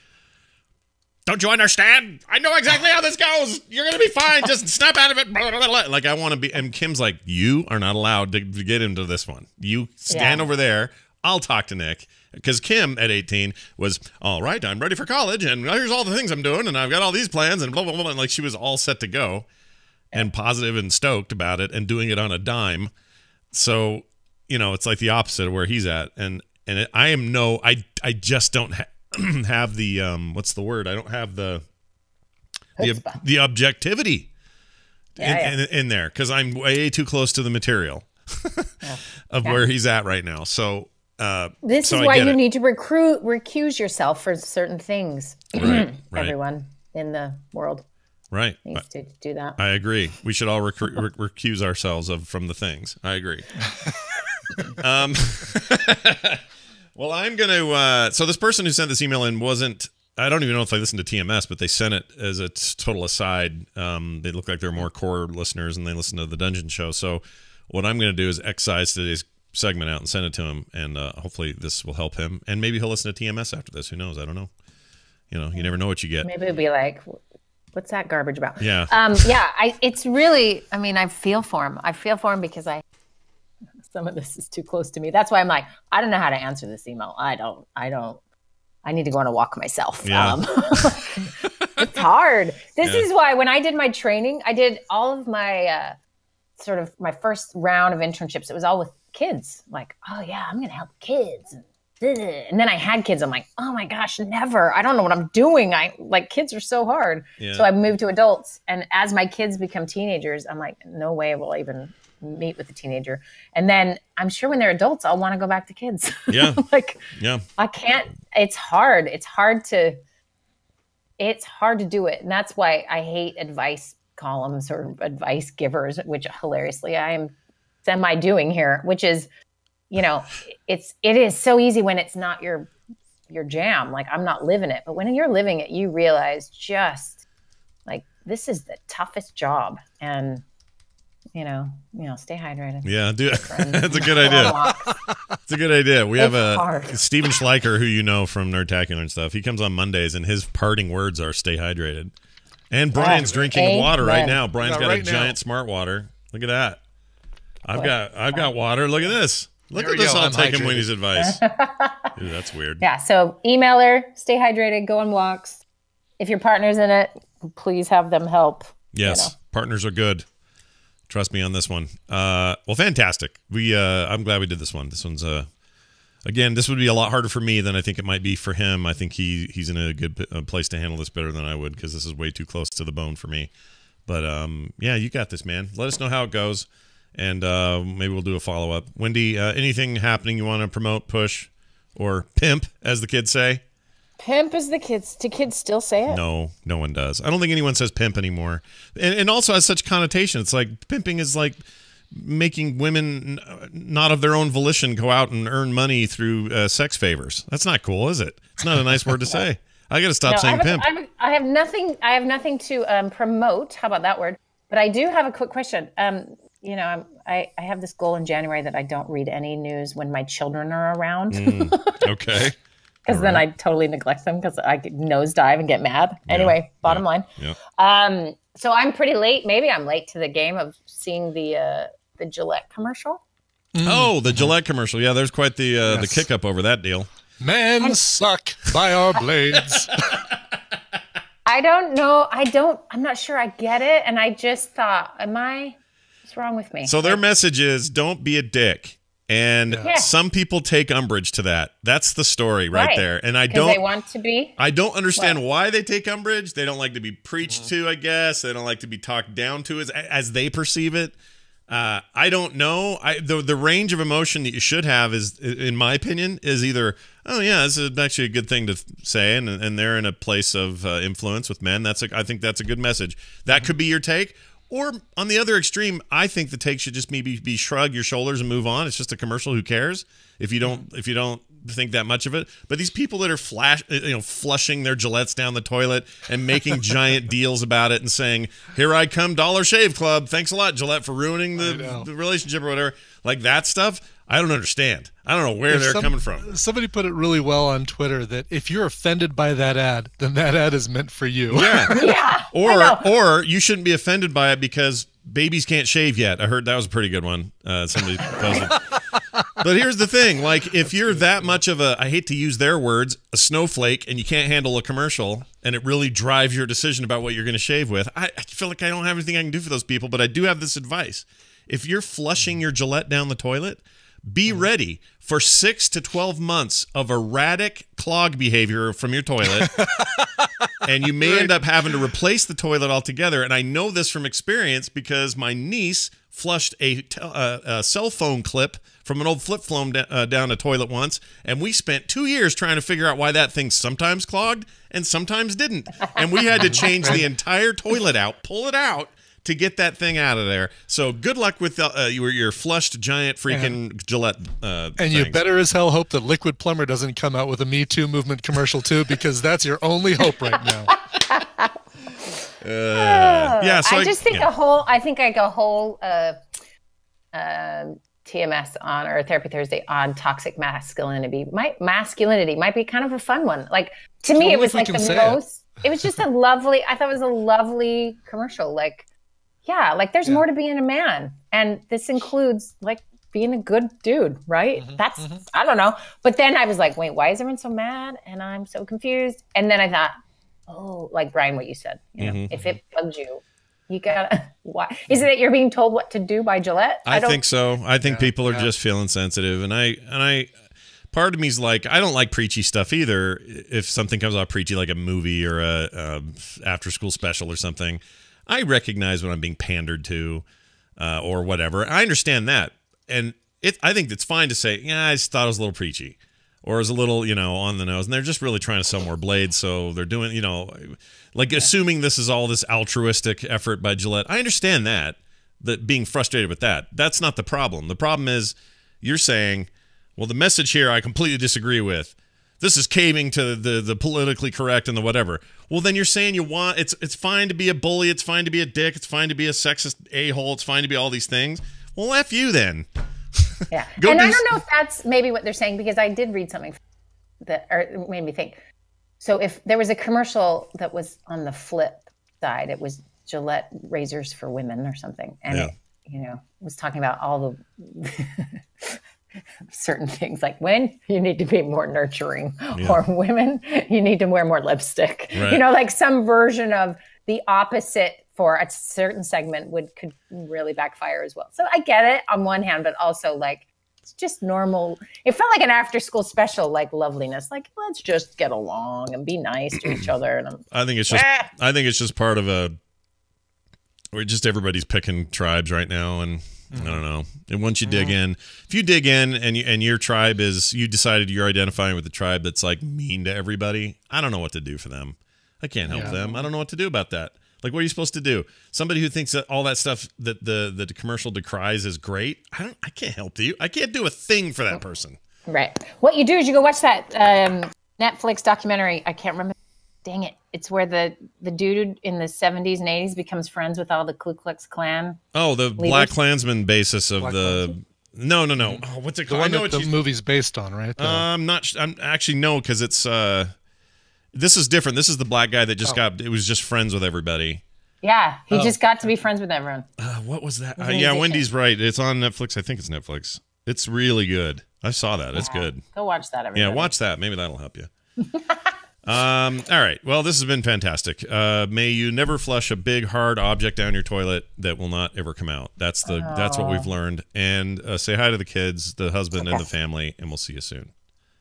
Speaker 1: don't you understand? I know exactly how this goes. You're going to be fine. Just snap out of it. Blah, blah, blah. Like, I want to be. And Kim's like, you are not allowed to get into this one. You stand over there. I'll talk to Nick. Because Kim at 18 was, all right, I'm ready for college. And here's all the things I'm doing. And I've got all these plans and blah, blah, blah. And like, she was all set to go and positive and stoked about it and doing it on a dime. So, it's like the opposite of where he's at. And I just don't have the what's the word? I don't have the objectivity in there, because I'm way too close to the material of where he's at right now. So
Speaker 9: this is why you need to recuse yourself for certain things.
Speaker 1: Right.
Speaker 9: Everyone in the world needs to do that.
Speaker 1: I agree. We should all recuse ourselves from the things. I agree. Well, I'm going to so this person who sent this email in wasn't I don't even know if I listened to TMS, but they sent it as a total aside. They look like they're more core listeners, and they listen to the Dungeon Show. So what I'm going to do is excise today's segment out and send it to him, and hopefully this will help him. And maybe he'll listen to TMS after this. Who knows? I don't know. You know, you never know what you get.
Speaker 9: Maybe it'll be like, what's that garbage about?
Speaker 1: Yeah.
Speaker 9: It's really, I mean, I feel for him. I feel for him because some of this is too close to me. That's why I'm like, I don't know how to answer this email. I need to go on a walk myself.
Speaker 1: Yeah.
Speaker 9: It's hard. This is why when I did my training, I did all of my sort of my first round of internships. It was all with kids. Like, oh yeah, I'm going to help kids. And then I had kids. I'm like, oh my gosh, never. I don't know what I'm doing. Kids are so hard. Yeah. So I moved to adults. And as my kids become teenagers, I'm like, no way will I even meet with a teenager. And then I'm sure when they're adults, I'll want to go back to kids.
Speaker 1: Yeah.
Speaker 9: I can't, it's hard. It's hard to do it. And that's why I hate advice columns or advice givers, which hilariously I am semi-doing here, which is, you know, it is so easy when it's not your jam. Like, I'm not living it. But when you're living it, you realize just like, this is the toughest job. And, you know, stay hydrated.
Speaker 1: Yeah, dude. That's a good idea. It's a good idea. We have Steven Schleicher, who you know from Nerdtacular and stuff. He comes on Mondays, and his parting words are "Stay hydrated." And Brian's drinking water right now. Brian's got a giant Smart Water. Look at that. I've got water. Look at this. Look at this. I'll take him Winnie's advice. Dude, that's weird.
Speaker 9: Yeah. So email her. Stay hydrated. Go on walks. If your partner's in it, please have them help.
Speaker 1: Yes, partners are good. Trust me on this one. Well, fantastic. I'm glad we did this one. This one's again, this would be a lot harder for me than I think it might be for him. I think he's in a good place to handle this better than I would, because this is way too close to the bone for me. But yeah, you got this, man. Let us know how it goes, and maybe we'll do a follow up. Wendy, anything happening you want to promote, push, or pimp, as the kids say?
Speaker 9: Pimp is the kids. Do kids still say it?
Speaker 1: No one does. I don't think anyone says pimp anymore. And also has such connotation. It's like pimping is like making women not of their own volition go out and earn money through sex favors. That's not cool, is it? It's not a nice word to say. I got to stop saying pimp.
Speaker 9: I have nothing to promote. How about that word? But I do have a quick question. You know, I have this goal in January that I don't read any news when my children are around.
Speaker 1: Okay.
Speaker 9: Because then I totally neglect them because I could nosedive and get mad. Anyway, bottom line. Yeah. So I'm pretty late. Maybe I'm late to the game of seeing the Gillette commercial.
Speaker 1: Oh, the Gillette commercial. Yeah, there's quite the kick up over that deal.
Speaker 2: Men suck by our blades.
Speaker 9: I don't know. I'm not sure I get it. And I just thought, what's wrong with me?
Speaker 1: So their message is, don't be a dick. And some people take umbrage to that. That's the story right there. And
Speaker 9: they want to be.
Speaker 1: I don't understand why they take umbrage. They don't like to be preached to, I guess. They don't like to be talked down to as they perceive it. I don't know. The range of emotion that you should have is, in my opinion, is either, oh yeah, this is actually a good thing to say, and they're in a place of influence with men. I think that's a good message. That could be your take. Or on the other extreme, I think the take should just maybe be shrug your shoulders and move on. It's just a commercial. Who cares if you don't think that much of it? But these people that are flushing their Gillettes down the toilet and making giant deals about it and saying, "Here I come, Dollar Shave Club. Thanks a lot, Gillette, for ruining the relationship," or whatever. Like that stuff, I don't understand. I don't know where they're coming from.
Speaker 2: Somebody put it really well on Twitter that if you're offended by that ad, then that ad is meant for you.
Speaker 1: Yeah. Or you shouldn't be offended by it because babies can't shave yet. I heard that was a pretty good one. Somebody posted. But here's the thing. Like, if you're that much of I hate to use their words, a snowflake, and you can't handle a commercial, and it really drives your decision about what you're going to shave with, I feel like I don't have anything I can do for those people, but I do have this advice. If you're flushing your Gillette down the toilet, be ready for 6 to 12 months of erratic clog behavior from your toilet, and you may end up having to replace the toilet altogether. And I know this from experience because my niece flushed a cell phone clip from an old flip phone down a toilet once, and we spent 2 years trying to figure out why that thing sometimes clogged and sometimes didn't. And we had to change the entire toilet out, pull it out, to get that thing out of there. So good luck with your flushed giant freaking Gillette
Speaker 2: and you better as hell hope that Liquid Plumber doesn't come out with a Me Too movement commercial too, because that's your only hope right now.
Speaker 1: Yeah, so
Speaker 9: I just think I think like a whole TMS on, or Therapy Thursday on toxic masculinity might be kind of a fun one. Like, to me, it was like the most, it was just a lovely, I thought it was a lovely commercial. Like, yeah, like there's more to being a man. And this includes like being a good dude, right? I don't know. But then I was like, wait, why is everyone so mad? And I'm so confused. And then I thought, oh, like Brian, what you said, you know, if it bugs you, you gotta, why? Is it that you're being told what to do by Gillette?
Speaker 1: I think so. I think people are just feeling sensitive. And I, part of me's like, I don't like preachy stuff either. If something comes out preachy, like a movie or a after school special or something, I recognize when I'm being pandered to or whatever. I understand that. And I think it's fine to say, yeah, I just thought it was a little preachy. Or it was a little, you know, on the nose. And they're just really trying to sell more blades. So they're doing, you know, like assuming this is all this altruistic effort by Gillette. I understand that being frustrated with that. That's not the problem. The problem is you're saying, well, the message here I completely disagree with. This is caving to the politically correct and the whatever. Well, then you're saying it's fine to be a bully. It's fine to be a dick. It's fine to be a sexist a-hole. It's fine to be all these things. Well, F you then.
Speaker 9: Yeah. And I don't know if that's maybe what they're saying, because I did read something that made me think. So if there was a commercial that was on the flip side, it was Gillette razors for women or something. And it, you know, was talking about all the certain things, like when you need to be more nurturing, or women, you need to wear more lipstick. Right. You know, like some version of the opposite for a certain segment could really backfire as well. So I get it on one hand, but also like it's just normal. It felt like an after school special, like loveliness. Like, let's just get along and be nice to each other. And
Speaker 1: I think it's just part of where just everybody's picking tribes right now, and I don't know. And once you dig in, if you dig in and your tribe is, you decided you're identifying with the tribe that's like mean to everybody, I don't know what to do for them. I can't help them. I don't know what to do about that. Like, what are you supposed to do? Somebody who thinks that all that stuff that the commercial decries is great, I can't help you. I can't do a thing for that person.
Speaker 9: Right. What you do is you go watch that Netflix documentary. I can't remember. Dang it. It's where the dude in the 70s and 80s becomes friends with all the Ku Klux Klan.
Speaker 1: Oh, the leaders. Black Klansman basis of No. Oh, what's it called?
Speaker 2: I know what the movie's based on, right?
Speaker 1: I'm actually no, because it's this is different. This is the black guy that just it was just friends with everybody.
Speaker 9: Yeah, he just got to be friends with everyone.
Speaker 1: What was that? Yeah, Wendy's right. It's on Netflix. I think it's Netflix. It's really good. I saw that. It's good.
Speaker 9: Go watch that, everybody.
Speaker 1: Yeah, watch that. Maybe that'll help you. All right. Well, this has been fantastic. May you never flush a big, hard object down your toilet that will not ever come out. That's what we've learned. And say hi to the kids, the husband, and the family, and we'll see you soon.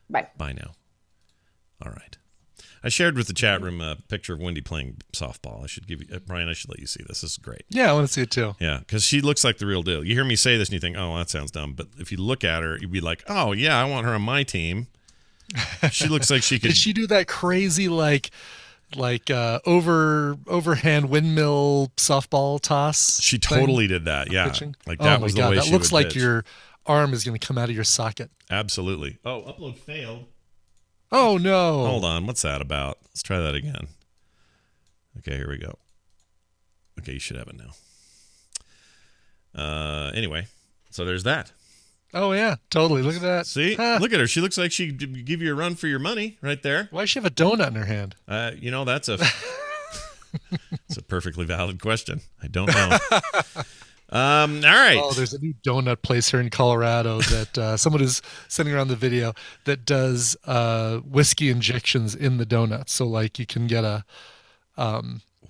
Speaker 9: Bye.
Speaker 1: Bye now. All right. I shared with the chat room a picture of Wendy playing softball. I should give you, Brian, I should let you see this. This is great.
Speaker 2: Yeah, I want to see it too.
Speaker 1: Yeah, because she looks like the real deal. You hear me say this and you think, oh, that sounds dumb. But if you look at her, you'd be like, oh, yeah, I want her on my team. She looks like she could.
Speaker 2: Did she do that crazy like overhand windmill softball toss?
Speaker 1: She totally did that. Yeah,
Speaker 2: pitching?
Speaker 1: Like that was the way
Speaker 2: that looks like
Speaker 1: pitch.
Speaker 2: Your arm is going to come out of your socket.
Speaker 1: Absolutely. Oh, upload failed.
Speaker 2: Oh no!
Speaker 1: Hold on. What's that about? Let's try that again. Okay, here we go. Okay, you should have it now. Anyway, so there's that.
Speaker 2: Oh yeah, totally. Look at that.
Speaker 1: See, look at her. She looks like she'd give you a run for your money right there.
Speaker 2: Why does she have a donut in her hand?
Speaker 1: You know, that's it's a perfectly valid question. I don't know. All right.
Speaker 2: Oh, there's a new donut place here in Colorado that someone is sending around the video that does whiskey injections in the donuts. So like you can get a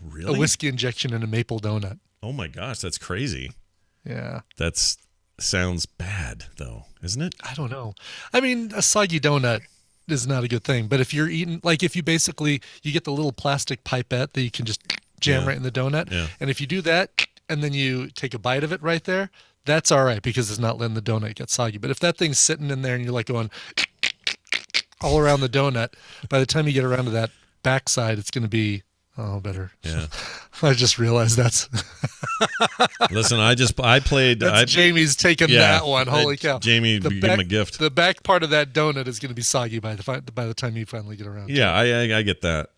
Speaker 2: whiskey injection in a maple donut.
Speaker 1: Oh my gosh, that's crazy.
Speaker 2: Yeah.
Speaker 1: Sounds bad though, isn't it?
Speaker 2: I don't know. I mean, a soggy donut is not a good thing. But if you're eating, like if you get the little plastic pipette that you can just jam right in the donut. Yeah. And if you do that, and then you take a bite of it right there, that's all right because it's not letting the donut get soggy. But if that thing's sitting in there and you're like going all around the donut, by the time you get around to that backside, it's going to be Oh, better.
Speaker 1: Yeah.
Speaker 2: I just realized that's.
Speaker 1: Listen, I played.
Speaker 2: Jamie's taken that one. Holy cow!
Speaker 1: Jamie, give him a gift.
Speaker 2: The back part of that donut is going to be soggy by the time you finally get around.
Speaker 1: Yeah, I get that.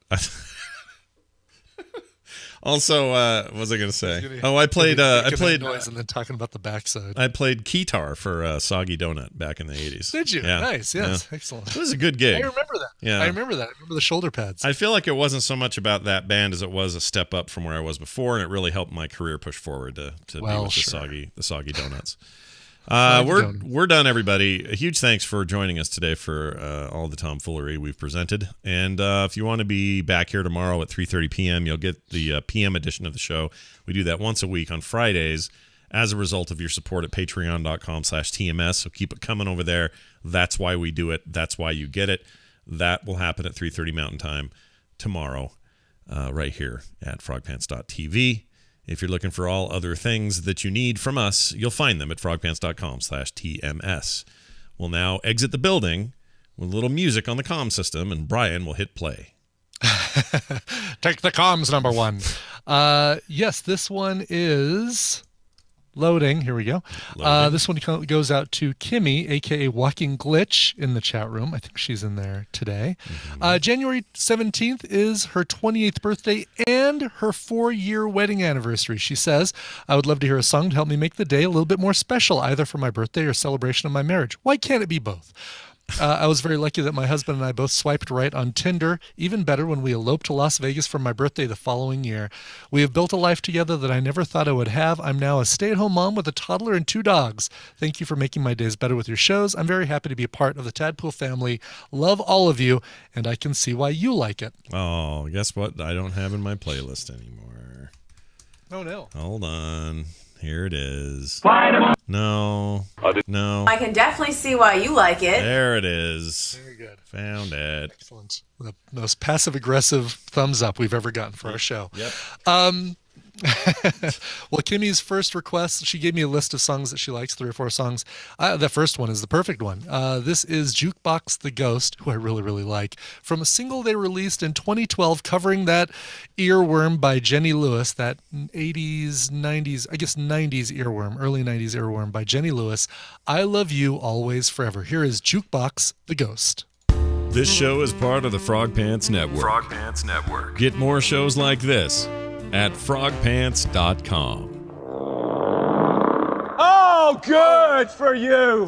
Speaker 1: Also, what was I going to say? I played
Speaker 2: noise and then talking about the backside.
Speaker 1: I played guitar for Soggy Donut back in the 80s.
Speaker 2: Did you?
Speaker 1: Yeah.
Speaker 2: Nice. Yes. Yeah. Excellent.
Speaker 1: It was a good gig.
Speaker 2: I remember that.
Speaker 1: Yeah.
Speaker 2: I remember the shoulder pads.
Speaker 1: I feel like it wasn't so much about that band as it was a step up from where I was before, and it really helped my career push forward to be with the Soggy Donuts. We're done, everybody. A huge thanks for joining us today for all the tomfoolery we've presented. And if you want to be back here tomorrow at 3:30 p.m., you'll get the PM edition of the show. We do that once a week on Fridays as a result of your support at patreon.com/TMS. So keep it coming over there. That's why we do it. That's why you get it. That will happen at 3:30 Mountain Time tomorrow right here at frogpants.tv. If you're looking for all other things that you need from us, you'll find them at frogpants.com/TMS. We'll now exit the building with a little music on the comm system, and Brian will hit play.
Speaker 2: Take the comms, number one. Yes, this one is loading. Here we go. This one goes out to Kimmy, a.k.a. Walking Glitch, in the chat room. I think she's in there today. January 17th is her 28th birthday and her 4-year wedding anniversary. She says, I would love to hear a song to help me make the day a little bit more special, either for my birthday or celebration of my marriage. Why can't it be both? I was very lucky that my husband and I both swiped right on Tinder. Even better when we eloped to Las Vegas for my birthday the following year. We have built a life together that I never thought I would have. I'm now a stay-at-home mom with a toddler and 2 dogs. Thank you for making my days better with your shows. I'm very happy to be a part of the Tadpool family. Love all of you, and I can see why you like it.
Speaker 1: Oh, guess what? I don't have in my playlist anymore.
Speaker 2: Oh, no.
Speaker 1: Hold on. Here it is.
Speaker 2: No.
Speaker 10: I can definitely see why you like it.
Speaker 1: There it is.
Speaker 2: Very good.
Speaker 1: Found it.
Speaker 2: Excellent. The most passive-aggressive thumbs up we've ever gotten for our show.
Speaker 1: Yep.
Speaker 2: Well, Kimmy's first request, she gave me a list of songs that she likes, 3 or 4 songs. The first one is the perfect one. This is Jukebox the Ghost, who I really, really like, from a single they released in 2012 covering that earworm by Jenny Lewis, that 80s, 90s, I guess 90s earworm, early 90s earworm by Jenny Lewis. I Love You Always Forever. Here is Jukebox the Ghost.
Speaker 8: This show is part of the Frog Pants Network.
Speaker 11: Frog Pants Network.
Speaker 8: Get more shows like this at frogpants.com.
Speaker 12: Oh, good for you.